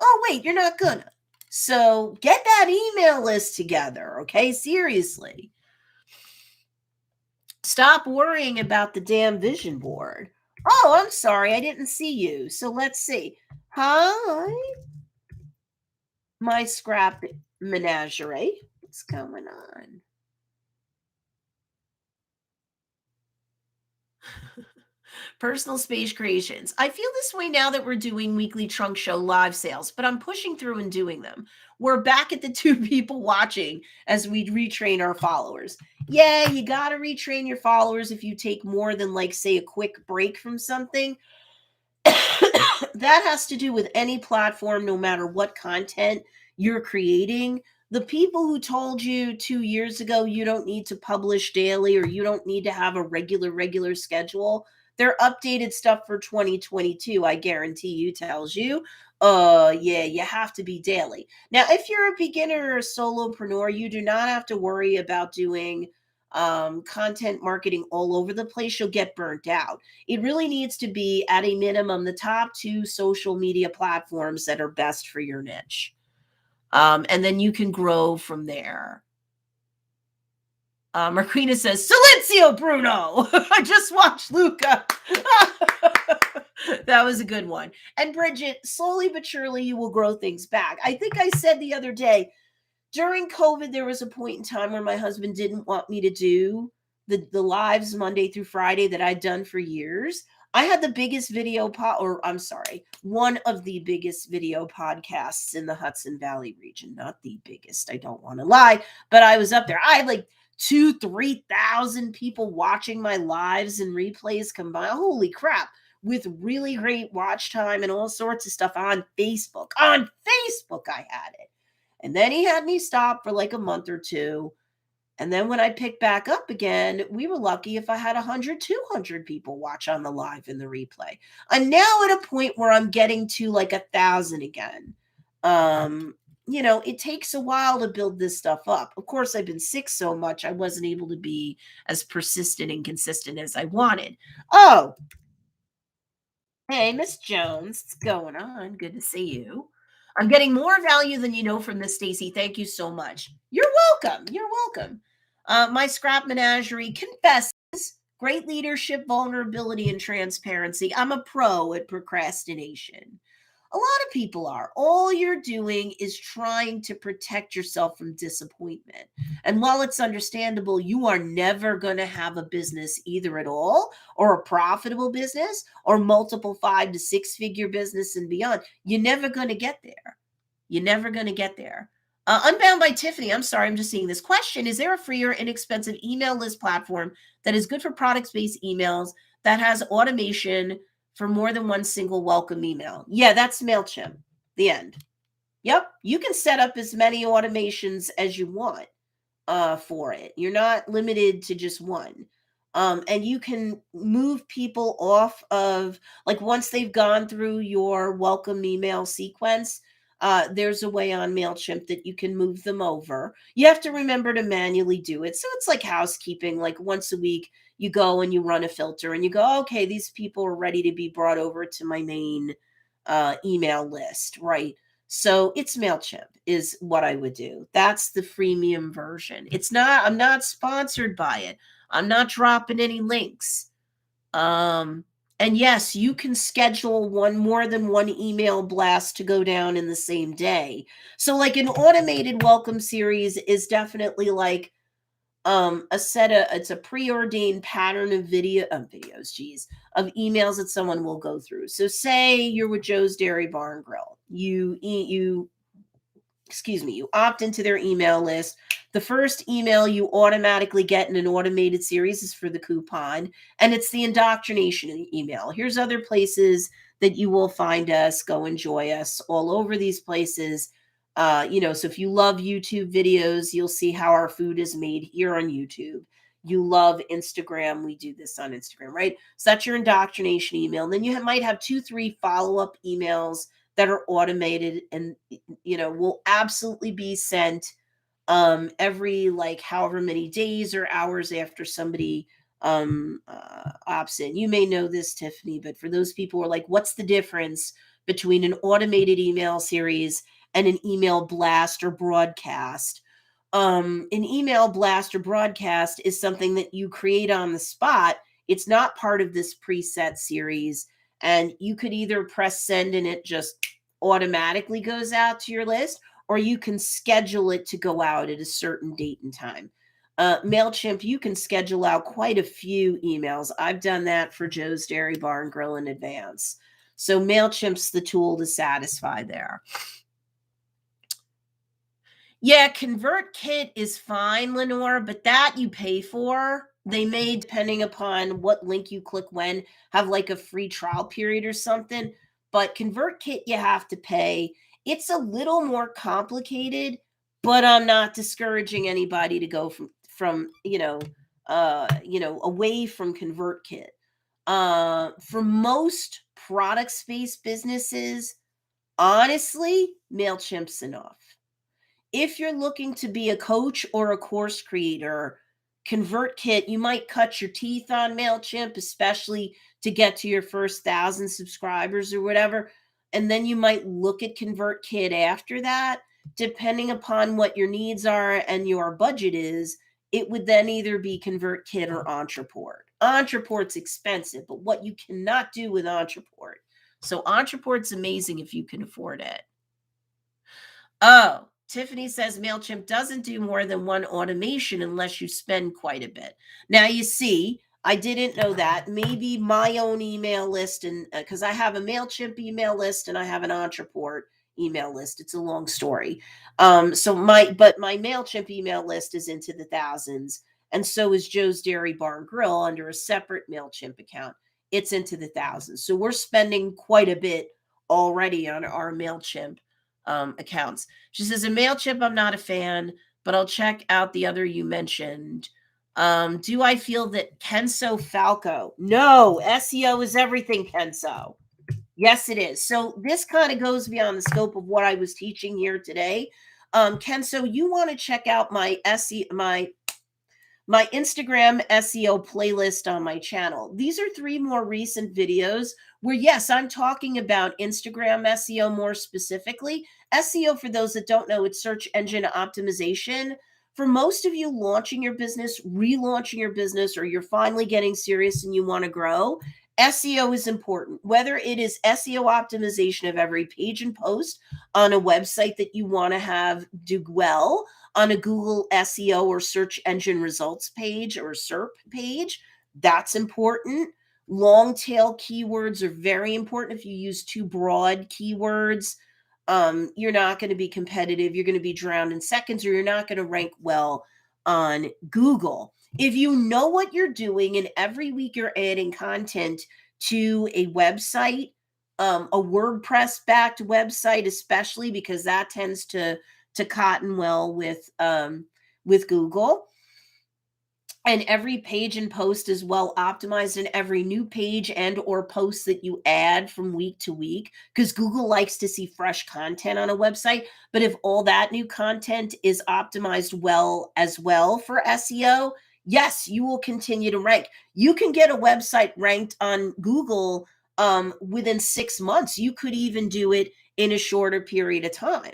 Oh, wait, you're not gonna. So get that email list together, okay? Seriously. Stop worrying about the damn vision board. Oh, I'm sorry, I didn't see you. So let's see. Hi, my scrap menagerie. What's going on? Personal space creations. I feel this way now that we're doing weekly trunk show live sales, but I'm pushing through and doing them. We're back at the 2 people watching as we retrain our followers. Yeah, you got to retrain your followers if you take more than, like, say, a quick break from something. That has to do with any platform, no matter what content you're creating. The people who told you 2 years ago you don't need to publish daily or you don't need to have a regular schedule, their updated stuff for 2022, I guarantee you, tells you, yeah, you have to be daily. Now, if you're a beginner or a solopreneur, you do not have to worry about doing content marketing all over the place. You'll get burnt out. It really needs to be, at a minimum, the top 2 social media platforms that are best for your niche. And then you can grow from there. Marquina says, Silencio, Bruno. I just watched Luca. That was a good one. And Bridget, slowly but surely, you will grow things back. I think I said the other day, during COVID, there was a point in time where my husband didn't want me to do the lives Monday through Friday that I'd done for years. I had the biggest one of the biggest video podcasts in the Hudson Valley region. Not the biggest, I don't want to lie, but I was up there. I had like 3,000 people watching my lives and replays combined. Holy crap. With really great watch time and all sorts of stuff on Facebook. On Facebook, I had it. And then he had me stop for like a month or two. And then when I picked back up again, we were lucky if I had 100, 200 people watch on the live and the replay. I'm now at a point where I'm getting to like 1,000 again. It takes a while to build this stuff up. Of course, I've been sick so much, I wasn't able to be as persistent and consistent as I wanted. Oh, hey, Miss Jones, what's going on? Good to see you. I'm getting more value than you know from this, Stacey. Thank you so much. You're welcome. You're welcome. My scrap menagerie confesses great leadership, vulnerability, and transparency. I'm a pro at procrastination. A lot of people are. All you're doing is trying to protect yourself from disappointment. And while it's understandable, you are never going to have a business either at all, or a profitable business, or multiple 5 to 6 figure business and beyond. You're never going to get there. You're never going to get there. Unbound by Tiffany, I'm sorry, I'm just seeing this question. Is there a free or inexpensive email list platform that is good for product-based emails that has automation for more than one single welcome email? Yeah, that's MailChimp. The end. Yep. You can set up as many automations as you want for it. You're not limited to just one. And you can move people off of, like, once they've gone through your welcome email sequence, there's a way on MailChimp that you can move them over. You have to remember to manually do it. So it's like housekeeping. Like once a week, you go and you run a filter and you go, okay, these people are ready to be brought over to my main email list, right? So it's MailChimp is what I would do. That's the freemium version. I'm not sponsored by it. I'm not dropping any links. And yes, you can schedule more than one email blast to go down in the same day. So like an automated welcome series is definitely like it's a preordained pattern of of emails that someone will go through. So say you're with Joe's Dairy Bar and Grill. You opt into their email list. The first email you automatically get in an automated series is for the coupon, and it's the indoctrination email. Here's other places that you will find us, go enjoy us, all over these places. So if you love YouTube videos, you'll see how our food is made here on YouTube. You love Instagram, we do this on Instagram, right? So that's your indoctrination email. And then you might have 2, 3 follow-up emails that are automated and will absolutely be sent every like however many days or hours after somebody opts in. You may know this, Tiffany, but for those people who are like, what's the difference between an automated email series and an email blast or broadcast? An email blast or broadcast is something that you create on the spot. It's not part of this preset series. And you could either press send and it just automatically goes out to your list, or you can schedule it to go out at a certain date and time. MailChimp, you can schedule out quite a few emails. I've done that for Joe's Dairy Bar and Grill in advance. So MailChimp's the tool to satisfy there. Yeah, ConvertKit is fine, Lenore, but that you pay for. They may, depending upon what link you click when, have like a free trial period or something. But ConvertKit, you have to pay. It's a little more complicated, but I'm not discouraging anybody to go from away from ConvertKit. For most product-based businesses, honestly, MailChimp's enough. If you're looking to be a coach or a course creator, ConvertKit, you might cut your teeth on MailChimp, especially to get to your first 1,000 subscribers or whatever. And then you might look at ConvertKit after that. Depending upon what your needs are and your budget is, it would then either be ConvertKit or Entreport. Entreport's expensive, but what you cannot do with Entreport. So Entreport's amazing if you can afford it. Oh, Tiffany says MailChimp doesn't do more than one automation unless you spend quite a bit. Now, you see, I didn't know that. Maybe my own email list, and because I have a MailChimp email list and I have an Entreport email list. It's a long story. But my MailChimp email list is into the thousands, and so is Joe's Dairy Bar and Grill under a separate MailChimp account. It's into the thousands. So we're spending quite a bit already on our MailChimp accounts. She says, in MailChimp, I'm not a fan, but I'll check out the other you mentioned. Do I feel that Kenso Falco? No, SEO is everything, Kenso. Yes, it is. So this kind of goes beyond the scope of what I was teaching here today. Kenso, you want to check out my my Instagram SEO playlist on my channel. These are 3 more recent videos where, yes, I'm talking about Instagram SEO more specifically. SEO, for those that don't know, it's search engine optimization. For most of you launching your business, relaunching your business, or you're finally getting serious and you want to grow, SEO is important. Whether it is SEO optimization of every page and post on a website that you want to have do well, on a Google SEO or search engine results page or SERP page, that's important. Long tail keywords are very important. If you use too broad keywords, you're not going to be competitive. You're going to be drowned in seconds, or you're not going to rank well on Google. If you know what you're doing and every week you're adding content to a website, a WordPress backed website, especially because that tends to cotton well with Google, and every page and post is well optimized, and every new page and or post that you add from week to week, because Google likes to see fresh content on a website. But if all that new content is optimized well as well for SEO, yes, you will continue to rank. You can get a website ranked on Google within 6 months. You could even do it in a shorter period of time.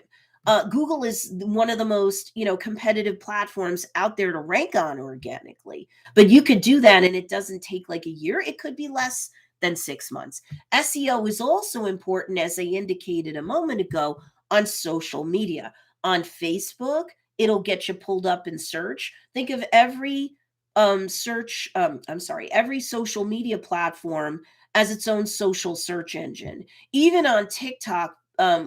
Google is one of the most, competitive platforms out there to rank on organically. But you could do that, and it doesn't take like a year. It could be less than 6 months. SEO is also important, as I indicated a moment ago, on social media. On Facebook, it'll get you pulled up in search. Think of every every social media platform as its own social search engine. Even on TikTok,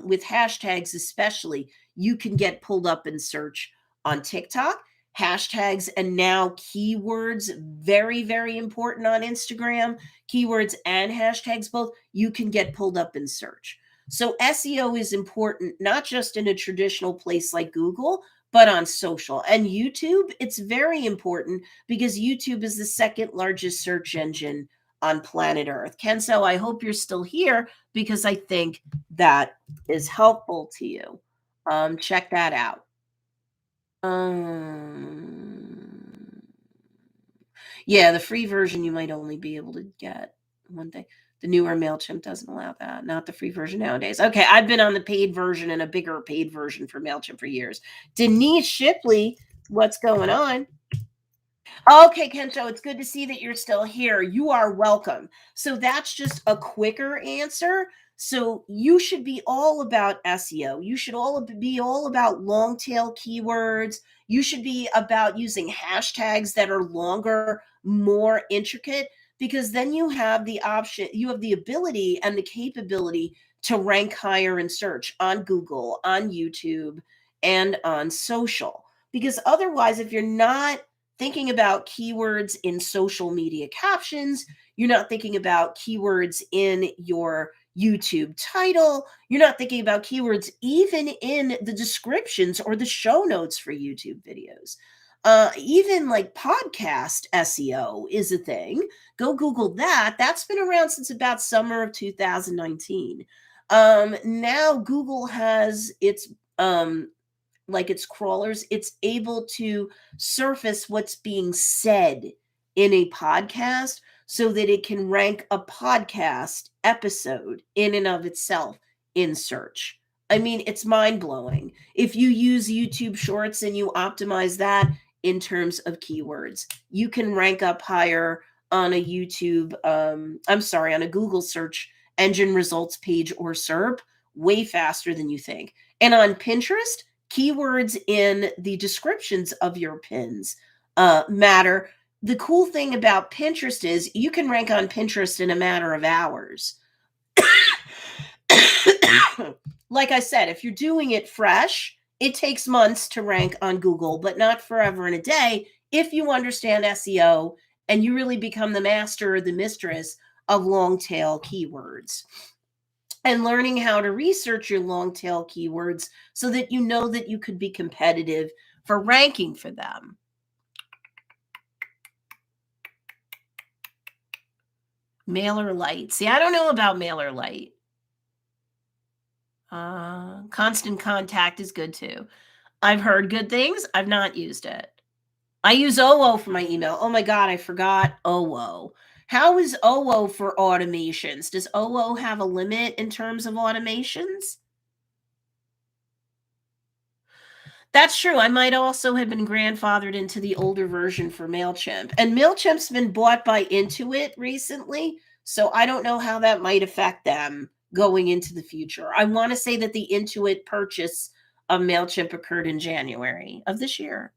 with hashtags especially, you can get pulled up in search on TikTok. Hashtags and now keywords, very, very important on Instagram. Keywords and hashtags both, you can get pulled up in search. So SEO is important, not just in a traditional place like Google, but on social. And YouTube, it's very important because YouTube is the second largest search engine on planet Earth. Kenzo, I hope you're still here because I think that is helpful to you. Check that out. Um, yeah, the free version you might only be able to get one thing. The newer MailChimp doesn't allow that, not the free version nowadays. Okay, I've been on the paid version and a bigger paid version for MailChimp for years. Denise Shipley, what's going on? Okay, Kento, it's good to see that you're still here. You are welcome. So that's just a quicker answer. So you should be all about SEO. You should all be all about long tail keywords. You should be about using hashtags that are longer, more intricate, because then you have the option, you have the ability and the capability to rank higher in search on Google, on YouTube, and on social. Because otherwise, if you're not thinking about keywords in social media captions, you're not thinking about keywords in your YouTube title, you're not thinking about keywords even in the descriptions or the show notes for YouTube videos. Even like podcast SEO is a thing. Go Google that. That's been around since about summer of 2019. Now Google has its like its crawlers, it's able to surface what's being said in a podcast so that it can rank a podcast episode in and of itself in search. I mean, it's mind blowing. If you use YouTube Shorts and you optimize that in terms of keywords, you can rank up higher on a YouTube, on a Google search engine results page or SERP way faster than you think. And on Pinterest, keywords in the descriptions of your pins matter. The cool thing about Pinterest is you can rank on Pinterest in a matter of hours. Like I said, if you're doing it fresh, it takes months to rank on Google, but not forever in a day if you understand SEO and you really become the master or the mistress of long tail keywords. And learning how to research your long tail keywords so that you know that you could be competitive for ranking for them. MailerLite. See, I don't know about MailerLite. Constant Contact is good too. I've heard good things. I've not used it. I use OO for my email. Oh my God, I forgot OO. How is OO for automations? Does OO have a limit in terms of automations? That's true. I might also have been grandfathered into the older version for MailChimp. And MailChimp's been bought by Intuit recently, so I don't know how that might affect them going into the future. I want to say that the Intuit purchase of MailChimp occurred in January of this year.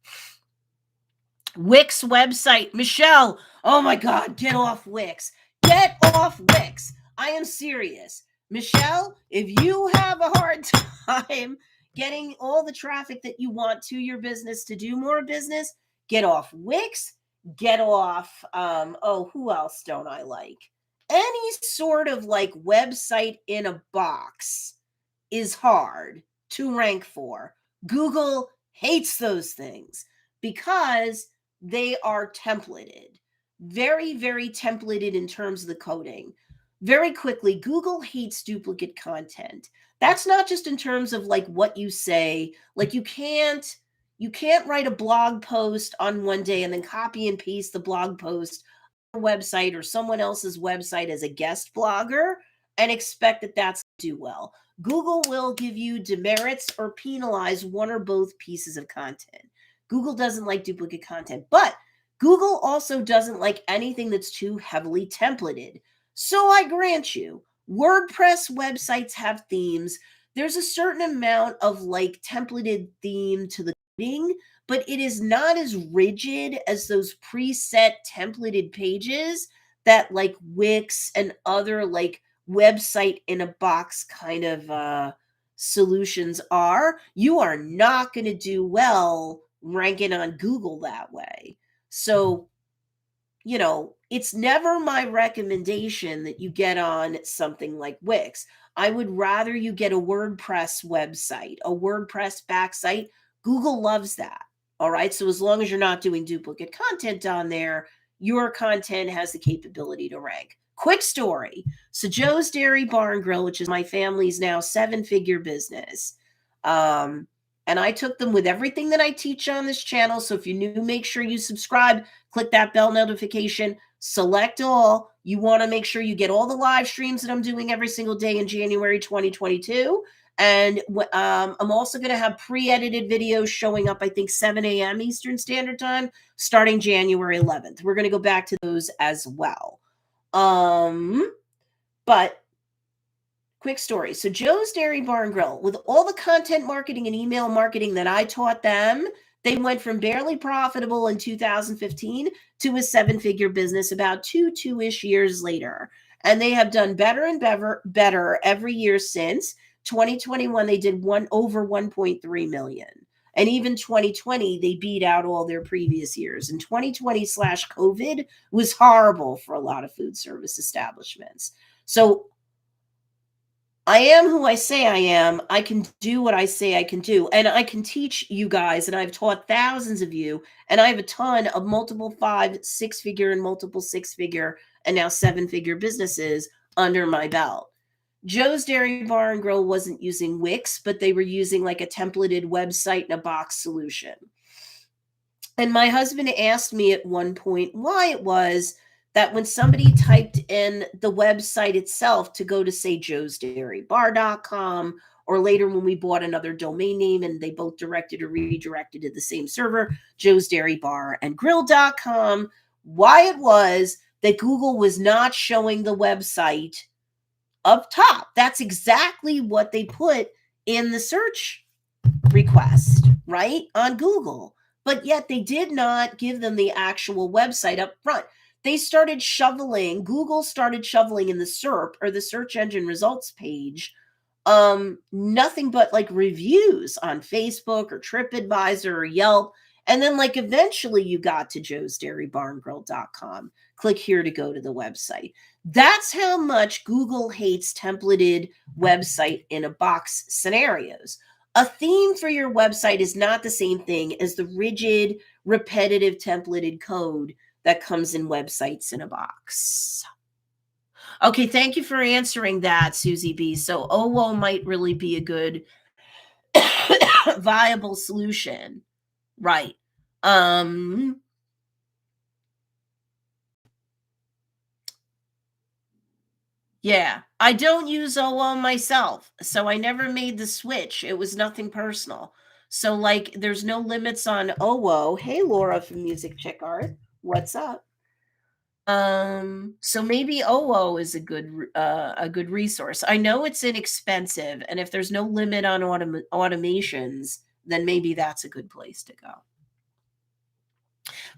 Wix website. Michelle, oh my God, get off Wix. Get off Wix. I am serious. Michelle, if you have a hard time getting all the traffic that you want to your business to do more business, get off Wix, get off, who else don't I like? Any sort of like website in a box is hard to rank for. Google hates those things because they are templated, very, very templated in terms of the coding. Very quickly, Google hates duplicate content. That's not just in terms of like what you say, like you can't write a blog post on one day and then copy and paste the blog post on your website or someone else's website as a guest blogger and expect that that's do well. Google will give you demerits or penalize one or both pieces of content. Google doesn't like duplicate content, but Google also doesn't like anything that's too heavily templated. So I grant you, WordPress websites have themes. There's a certain amount of like templated theme to the coding, but it is not as rigid as those preset templated pages that like Wix and other like website in a box kind of solutions are. You are not going to do well ranking on Google that way. So it's never my recommendation that you get on something like Wix. I would rather you get a WordPress website, a WordPress backsite. Google loves that. All right. So as long as you're not doing duplicate content on there, your content has the capability to rank. Quick story. So Joe's Dairy Bar and Grill, which is my family's now 7-figure business. And I took them with everything that I teach on this channel. So if you're new, make sure you subscribe, click that bell notification, select all. You want to make sure you get all the live streams that I'm doing every single day in January 2022. And I'm also going to have pre-edited videos showing up, I think, 7 a.m. Eastern Standard Time, starting January 11th. We're going to go back to those as well. But quick story. So Joe's Dairy Bar and Grill, with all the content marketing and email marketing that I taught them, they went from barely profitable in 2015 to a 7-figure business about two-ish years later. And they have done better and better every year since. 2021, they did over 1.3 million. And even 2020, they beat out all their previous years. And 2020/COVID was horrible for a lot of food service establishments. So I am who I say I am. I can do what I say I can do. And I can teach you guys, and I've taught thousands of you, and I have a ton of multiple 5, 6-figure and multiple 6-figure and now 7-figure businesses under my belt. Joe's Dairy Bar and Grill wasn't using Wix, but they were using like a templated website in a box solution. And my husband asked me at one point why it was that when somebody typed in the website itself to go to, say, joesdairybar.com, or later when we bought another domain name and they both directed or redirected to the same server, joesdairybarandgrill.com, why it was that Google was not showing the website up top. That's exactly what they put in the search request, right, on Google. But yet they did not give them the actual website up front. They started shoveling, Google started shoveling in the SERP, or the search engine results page, nothing but like reviews on Facebook or TripAdvisor or Yelp. And then like eventually you got to joesdairybarandgrill.com. Click here to go to the website. That's how much Google hates templated website in a box scenarios. A theme for your website is not the same thing as the rigid, repetitive templated code that comes in websites in a box. Okay, thank you for answering that, Susie B. So OWO might really be a good viable solution. Right. Yeah, I don't use OWO myself, so I never made the switch. It was nothing personal. So like there's no limits on OWO. Hey Laura from Music Chick Art. What's up? So maybe OWO is a good resource. I know it's inexpensive, and if there's no limit on automations, then maybe that's a good place to go.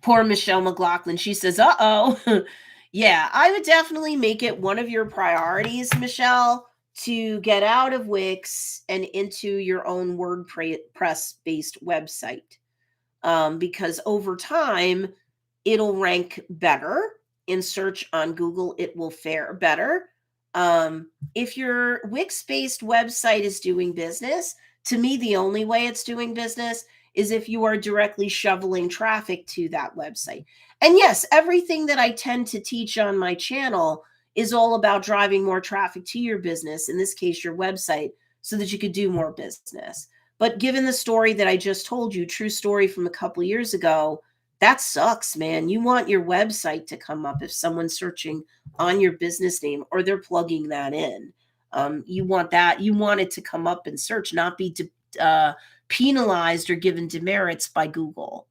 Poor Michelle McLaughlin. She says, "Uh-oh." Yeah, I would definitely make it one of your priorities, Michelle, to get out of Wix and into your own WordPress-based website. Because over time, it'll rank better in search on Google. It will fare better. If your Wix-based website is doing business, to me, the only way it's doing business is if you are directly shoveling traffic to that website. And yes, everything that I tend to teach on my channel is all about driving more traffic to your business, in this case, your website, so that you could do more business. But given the story that I just told you, true story from a couple years ago, that sucks, man. You want your website to come up if someone's searching on your business name or they're plugging that in. You want that. You want it to come up and search, not be penalized or given demerits by Google.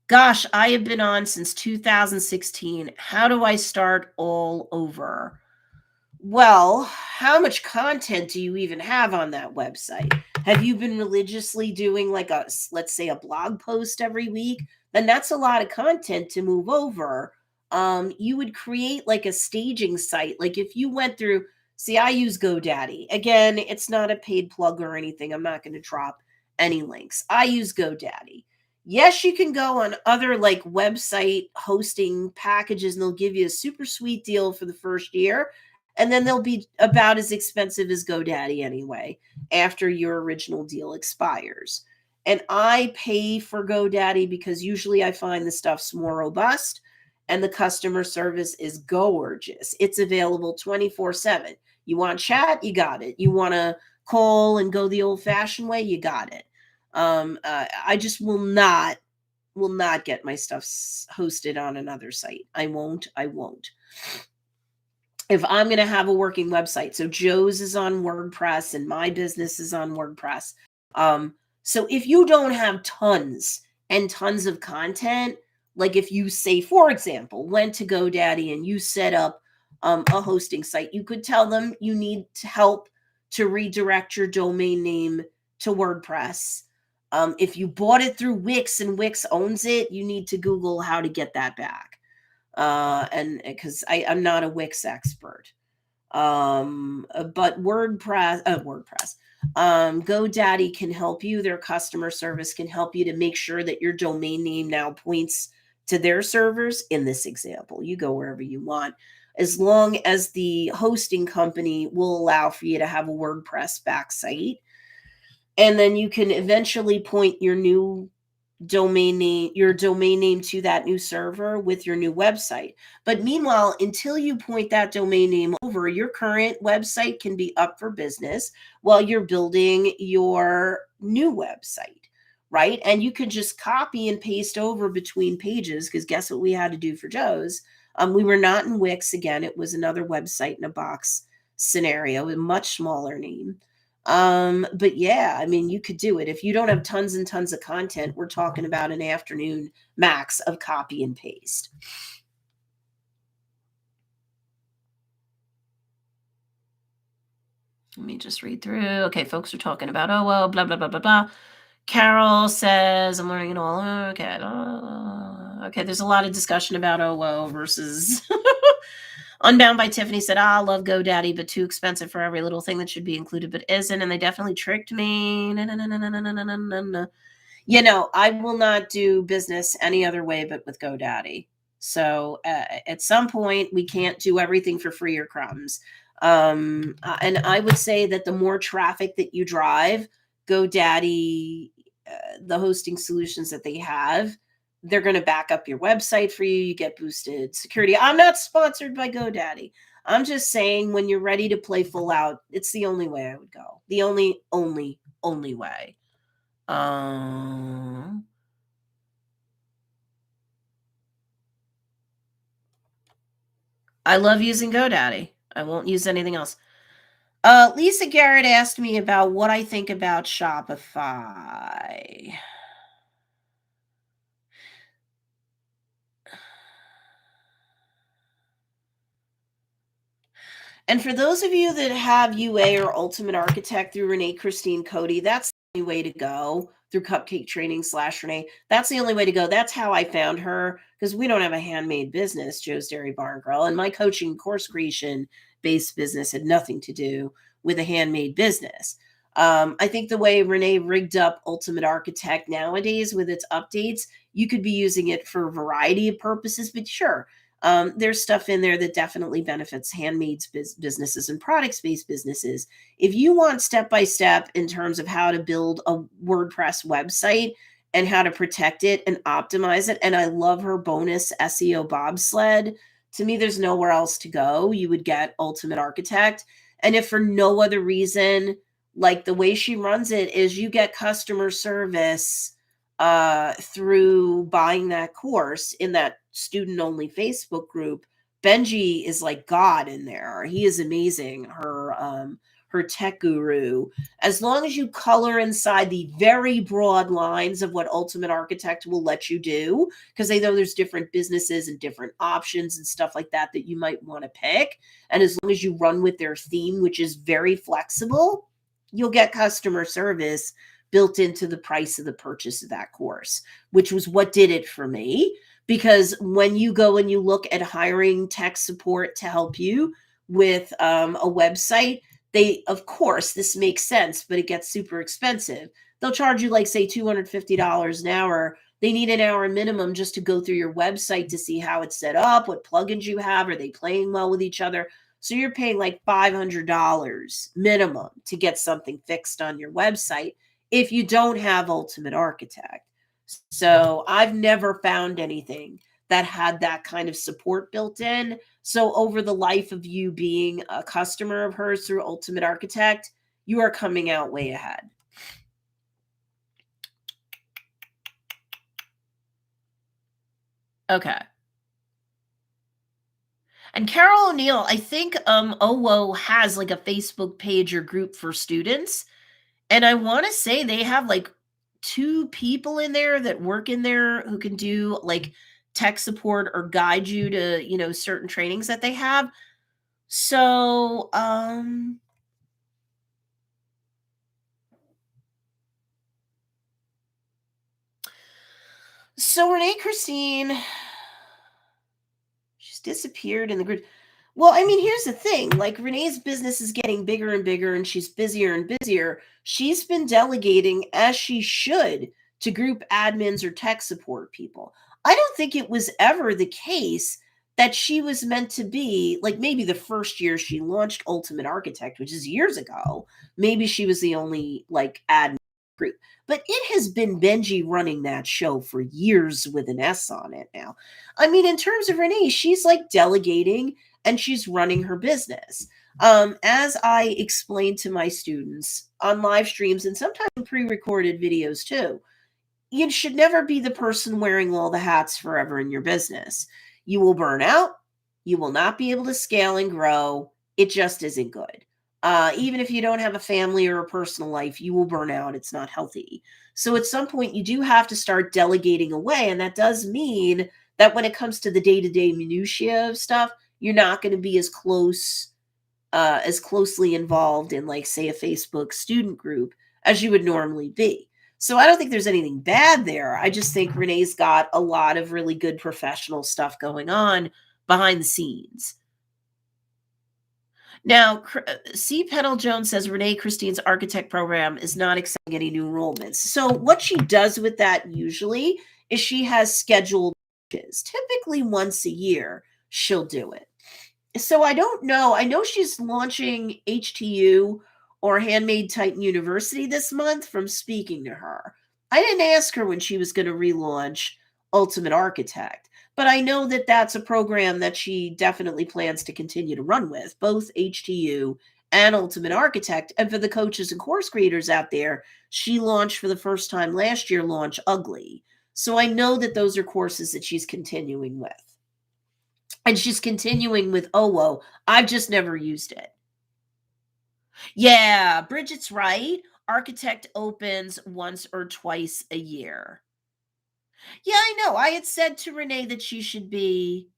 Gosh, I have been on since 2016. How do I start all over? Well, how much content do you even have on that website? Have you been religiously doing like let's say a blog post every week? Then that's a lot of content to move over. You would create like a staging site. Like if you went through, see, I use GoDaddy. Again, it's not a paid plug or anything. I'm not going to drop any links. I use GoDaddy. Yes, you can go on other like website hosting packages and they'll give you a super sweet deal for the first year. And then they'll be about as expensive as GoDaddy anyway after your original deal expires. And I pay for GoDaddy because usually I find the stuff's more robust and the customer service is gorgeous. It's available 24/7. You want chat, you got it. You want to call and go the old fashioned way, you got it. I just will not get my stuff hosted on another site. I won't. If I'm going to have a working website, so Joe's is on WordPress and my business is on WordPress. So if you don't have tons and tons of content, like if you say, for example, went to GoDaddy and you set up a hosting site, you could tell them you need to help to redirect your domain name to WordPress. If you bought it through Wix and Wix owns it, you need to Google how to get that back. And because I'm not a Wix expert. But WordPress, GoDaddy can help you. Their customer service can help you to make sure that your domain name now points to their servers. In this example, you go wherever you want, as long as the hosting company will allow for you to have a WordPress back site. And then you can eventually point your domain name to that new server with your new website. But meanwhile, until you point that domain name over, your current website can be up for business while you're building your new website, right? And you can just copy and paste over between pages, because guess what we had to do for Joe's? We were not in Wix again. It was another website in a box scenario, a much smaller name. But yeah, I mean, you could do it. If you don't have tons and tons of content, we're talking about an afternoon max of copy and paste. Let me just read through. Okay, folks are talking about, oh, well, blah, blah, blah, blah, blah. Carol says, I'm learning it all. Okay. Okay, there's a lot of discussion about OWO versus Unbound by Tiffany said, I love GoDaddy, but too expensive for every little thing that should be included, but isn't. And they definitely tricked me. I will not do business any other way but with GoDaddy. So at some point, we can't do everything for free or crumbs. And I would say that the more traffic that you drive, GoDaddy, the hosting solutions that they have, they're going to back up your website for you. You get boosted security. I'm not sponsored by GoDaddy. I'm just saying, when you're ready to play full out, it's the only way I would go. The only way. I love using GoDaddy. I won't use anything else. Lisa Garrett asked me about what I think about Shopify. And for those of you that have UA or Ultimate Architect through Renee Christine Cody, that's the only way to go. Through Cupcake Training / Renee, that's the only way to go. That's how I found her, because we don't have a handmade business, Joe's Dairy Barn Girl, and my coaching course creation based business had nothing to do with a handmade business. I think the way Renee rigged up Ultimate Architect nowadays with its updates, you could be using it for a variety of purposes, but sure, there's stuff in there that definitely benefits handmade businesses and products-based businesses. If you want step-by-step in terms of how to build a WordPress website and how to protect it and optimize it, and I love her bonus SEO bobsled, to me, there's nowhere else to go. You would get Ultimate Architect. And if for no other reason, like the way she runs it is you get customer service through buying that course in that student only Facebook group. Benji is like God in there. He is amazing. Her tech guru. As long as you color inside the very broad lines of what Ultimate Architect will let you do, because they know there's different businesses and different options and stuff like that that you might want to pick. And as long as you run with their theme, which is very flexible, you'll get customer service built into the price of the purchase of that course, which was what did it for me. Because when you go and you look at hiring tech support to help you with a website, they, of course, this makes sense, but it gets super expensive. They'll charge you like, say, $250 an hour They need an hour minimum just to go through your website to see how it's set up, what plugins you have, are they playing well with each other? So you're paying like $500 minimum to get something fixed on your website if you don't have Ultimate Architect. So I've never found anything that had that kind of support built in. So over the life of you being a customer of hers through Ultimate Architect, you are coming out way ahead. Okay. And Carol O'Neill, I think OWO has like a Facebook page or group for students. And I want to say they have like 2 people in there that work in there who can do like tech support or guide you to, certain trainings that they have. So, Renee Christine, she's disappeared in the group. Well, I mean, here's the thing. Like Renee's business is getting bigger and bigger and she's busier and busier. She's been delegating as she should to group admins or tech support people. I don't think it was ever the case that she was meant to be like maybe the first year she launched Ultimate Architect, which is years ago. Maybe she was the only like admin group. But it has been Benji running that show for years with an S on it now. I mean, in terms of Renee, she's like delegating and she's running her business. As I explained to my students on live streams and sometimes pre-recorded videos too, you should never be the person wearing all the hats forever in your business. You will burn out. You will not be able to scale and grow. It just isn't good. Even if you don't have a family or a personal life, you will burn out. It's not healthy. So at some point, you do have to start delegating away. And that does mean that when it comes to the day-to-day minutiae of stuff, you're not going to be as closely involved in, like, say, a Facebook student group as you would normally be. So I don't think there's anything bad there. I just think Renee's got a lot of really good professional stuff going on behind the scenes. Now, C. Petal Jones says Renee Christine's architect program is not accepting any new enrollments. So what she does with that usually is she has scheduled launches. Typically once a year, she'll do it. So I don't know. I know she's launching HTU or Handmade Titan University this month from speaking to her. I didn't ask her when she was going to relaunch Ultimate Architect, but I know that that's a program that she definitely plans to continue to run with, both HTU and Ultimate Architect. And for the coaches and course creators out there, she launched for the first time last year, Launch Ugly. So I know that those are courses that she's continuing with. And she's continuing with OWO. I've just never used it. Yeah, Bridget's right. Architect opens once or twice a year. Yeah, I know. I had said to Renee that she should be.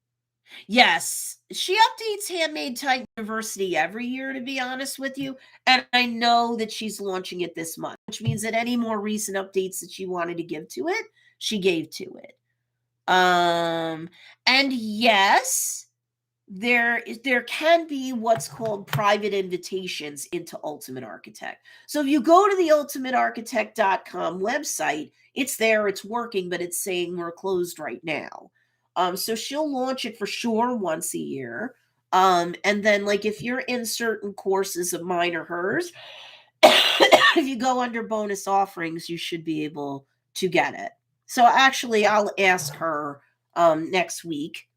Yes, she updates Handmade Titan University every year, to be honest with you. And I know that she's launching it this month, which means that any more recent updates that she wanted to give to it, she gave to it. And yes, there can be what's called private invitations into Ultimate Architect. So if you go to the ultimatearchitect.com website, it's there, it's working, but it's saying we're closed right now. So she'll launch it for sure once a year. And then like if you're in certain courses of mine or hers, if you go under bonus offerings, you should be able to get it. So actually I'll ask her next week.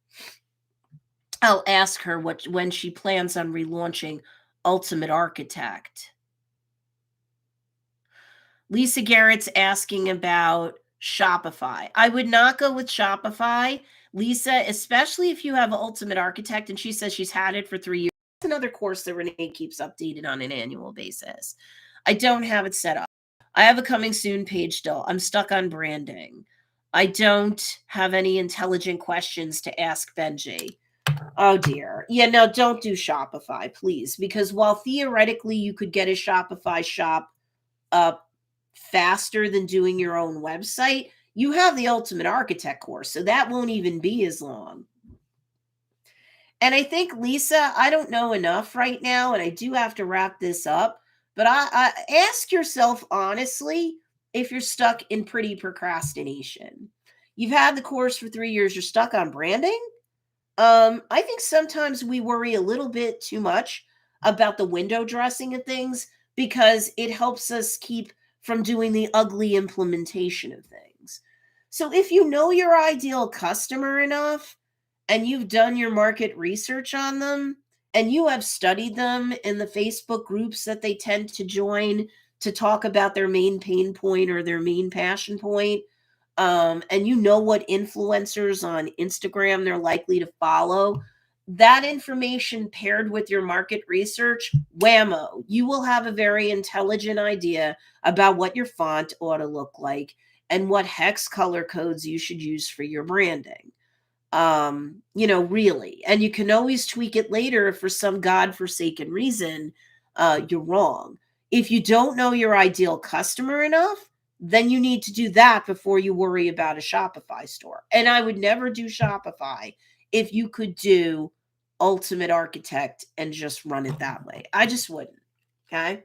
I'll ask her when she plans on relaunching Ultimate Architect. Lisa Garrett's asking about Shopify. I would not go with Shopify, Lisa, especially if you have Ultimate Architect and she says she's had it for 3 years. It's another course that Renee keeps updated on an annual basis. I don't have it set up. I have a coming soon page still. I'm stuck on branding. I don't have any intelligent questions to ask Benji. Oh dear. Yeah, no, don't do Shopify, please. Because while theoretically you could get a Shopify shop up faster than doing your own website, you have the Ultimate Architect course, so that won't even be as long. And I think, Lisa, I don't know enough right now, and I do have to wrap this up, but I ask yourself honestly, if you're stuck in pretty procrastination. You've had the course for 3 years, you're stuck on branding. I think sometimes we worry a little bit too much about the window dressing of things because it helps us keep from doing the ugly implementation of things. So if you know your ideal customer enough and you've done your market research on them and you have studied them in the Facebook groups that they tend to join to talk about their main pain point or their main passion point, and you know what influencers on Instagram they're likely to follow, that information paired with your market research, whammo, you will have a very intelligent idea about what your font ought to look like and what hex color codes you should use for your branding. Really. And you can always tweak it later if for some godforsaken reason you're wrong. If you don't know your ideal customer enough, then you need to do that before you worry about a Shopify store. And I would never do Shopify if you could do Ultimate Architect and just run it that way. I just wouldn't. Okay.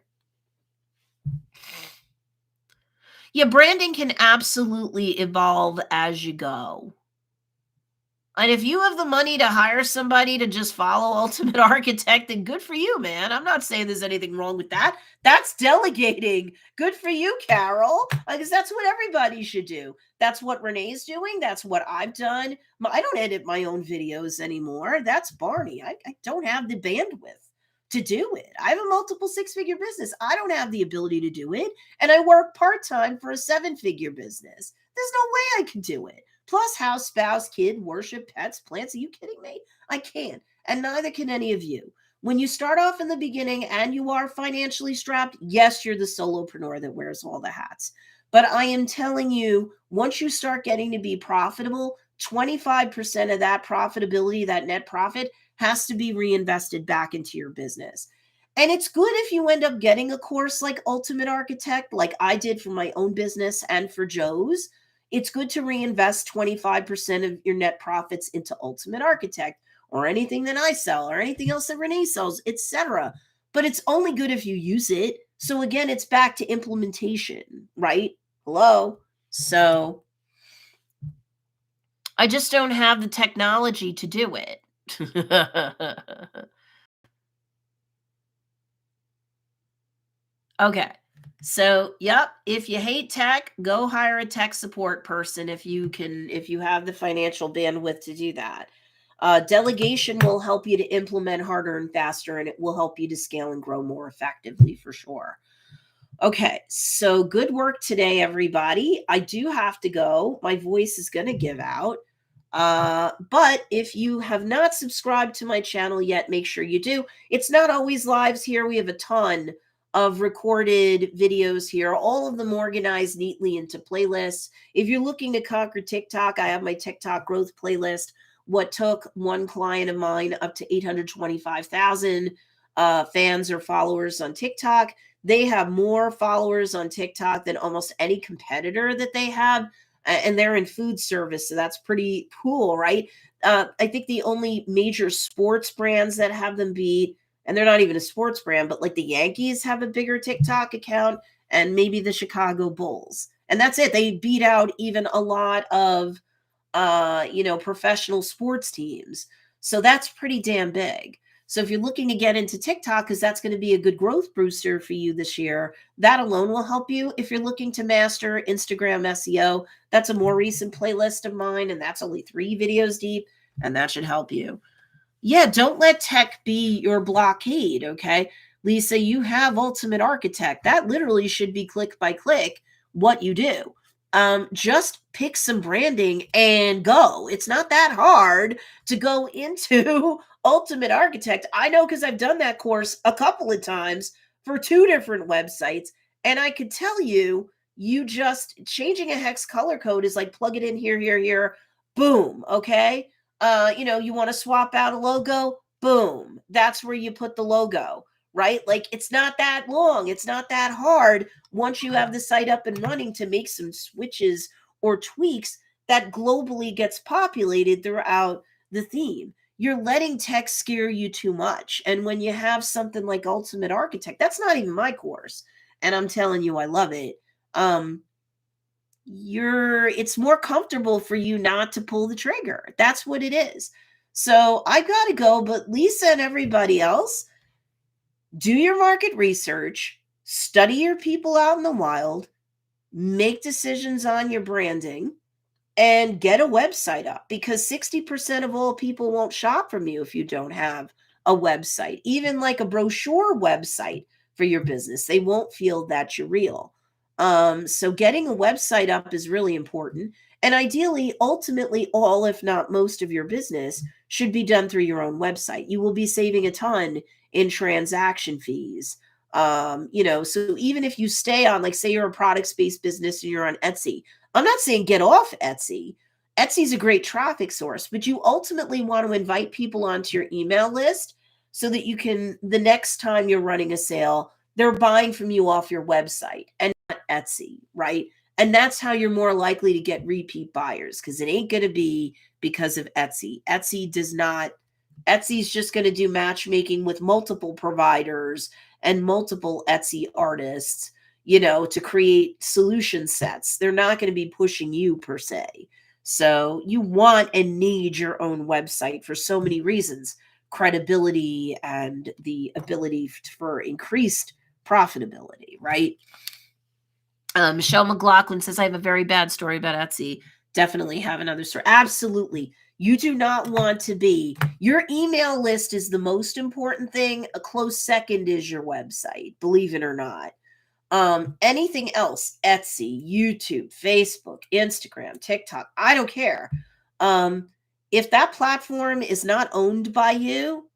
Yeah, branding can absolutely evolve as you go. And if you have the money to hire somebody to just follow Ultimate Architect, then good for you, man. I'm not saying there's anything wrong with that. That's delegating. Good for you, Carol. Because that's what everybody should do. That's what Renee's doing. That's what I've done. I don't edit my own videos anymore. That's Barney. I don't have the bandwidth to do it. I have a multiple six-figure business. I don't have the ability to do it. And I work part-time for a seven-figure business. There's no way I can do it. Plus house, spouse, kid, worship, pets, plants. Are you kidding me? I can't. And neither can any of you. When you start off in the beginning and you are financially strapped, yes, you're the solopreneur that wears all the hats. But I am telling you, once you start getting to be profitable, 25% of that profitability, that net profit, has to be reinvested back into your business. And it's good if you end up getting a course like Ultimate Architect, like I did for my own business and for Joe's. It's good to reinvest 25% of your net profits into Ultimate Architect or anything that I sell or anything else that Renee sells, etc. But it's only good if you use it. So again, it's back to implementation, right? Hello. So I just don't have the technology to do it. Okay. So, yep, if you hate tech, go hire a tech support person if you have the financial bandwidth to do that. Delegation will help you to implement harder and faster, and it will help you to scale and grow more effectively for sure. Okay, so good work today, everybody. I do have to go. My voice is going to give out. But if you have not subscribed to my channel yet, make sure you do. It's not always lives here. We have a ton of recorded videos here, all of them organized neatly into playlists. If you're looking to conquer TikTok, I have my TikTok growth playlist. What took one client of mine up to 825,000 fans or followers on TikTok. They have more followers on TikTok than almost any competitor that they have. And they're in food service. So that's pretty cool, right? I think the only major sports brands that have them beat, and they're not even a sports brand, but like the Yankees have a bigger TikTok account and maybe the Chicago Bulls. And that's it. They beat out even a lot of, professional sports teams. So that's pretty damn big. So if you're looking to get into TikTok, because that's going to be a good growth booster for you this year, that alone will help you. If you're looking to master Instagram SEO, that's a more recent playlist of mine, and that's only 3 videos deep, and that should help you. Yeah, don't let tech be your blockade, okay? Lisa, you have Ultimate Architect. That literally should be click by click what you do. Just pick some branding and go. It's not that hard to go into Ultimate Architect. I know because I've done that course a couple of times for 2 different websites. And I could tell you, you just changing a hex color code is like plug it in here, here, here, boom. Okay. You want to swap out a logo, boom. That's where you put the logo, right? Like it's not that long. It's not that hard once you have the site up and running to make some switches or tweaks that globally gets populated throughout the theme. You're letting tech scare you too much. And when you have something like Ultimate Architect, that's not even my course. And I'm telling you, I love it. it's more comfortable for you not to pull the trigger. That's what it is. So I got to go, but Lisa and everybody else, do your market research, study your people out in the wild, make decisions on your branding, and get a website up, because 60% of all people won't shop from you if you don't have a website, even like a brochure website for your business. They won't feel that you're real. So getting a website up is really important. And ideally, ultimately, all, if not most of your business should be done through your own website. You will be saving a ton in transaction fees. So even if you stay on, like, say you're a products-based business and you're on Etsy, I'm not saying get off Etsy. Etsy's a great traffic source, but you ultimately want to invite people onto your email list so that you can, the next time you're running a sale, they're buying from you off your website and not Etsy, right? And that's how you're more likely to get repeat buyers, because it ain't going to be because of Etsy. Etsy's just going to do matchmaking with multiple providers and multiple Etsy artists, to create solution sets. They're not going to be pushing you per se. So you want and need your own website for so many reasons: credibility and the ability for increased profitability, right? Michelle McLaughlin says, I have a very bad story about Etsy. Definitely have another story. Absolutely. You do not want to be, your email list is the most important thing. A close second is your website, believe it or not. Anything else, Etsy, YouTube, Facebook, Instagram, TikTok, I don't care. If that platform is not owned by you,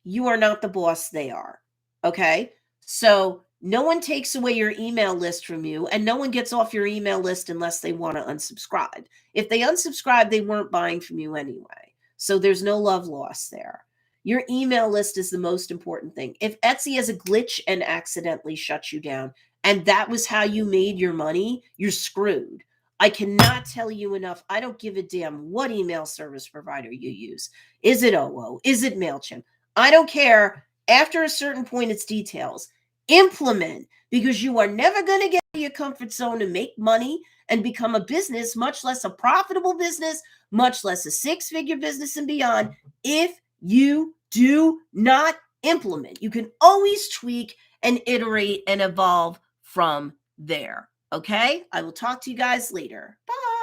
you are not the boss, they are. Okay? So no one takes away your email list from you, and no one gets off your email list unless they want to unsubscribe. If they unsubscribe, they weren't buying from you anyway. So there's no love lost there. Your email list is the most important thing. If Etsy has a glitch and accidentally shuts you down, and that was how you made your money, you're screwed. I cannot tell you enough. I don't give a damn what email service provider you use. Is it OO? Is it MailChimp? I don't care. After a certain point, it's details. Implement, because you are never going to get out of your comfort zone and make money and become a business, much less a profitable business, much less a six-figure business and beyond, if you do not implement. You can always tweak and iterate and evolve from there. Okay? I will talk to you guys later. Bye.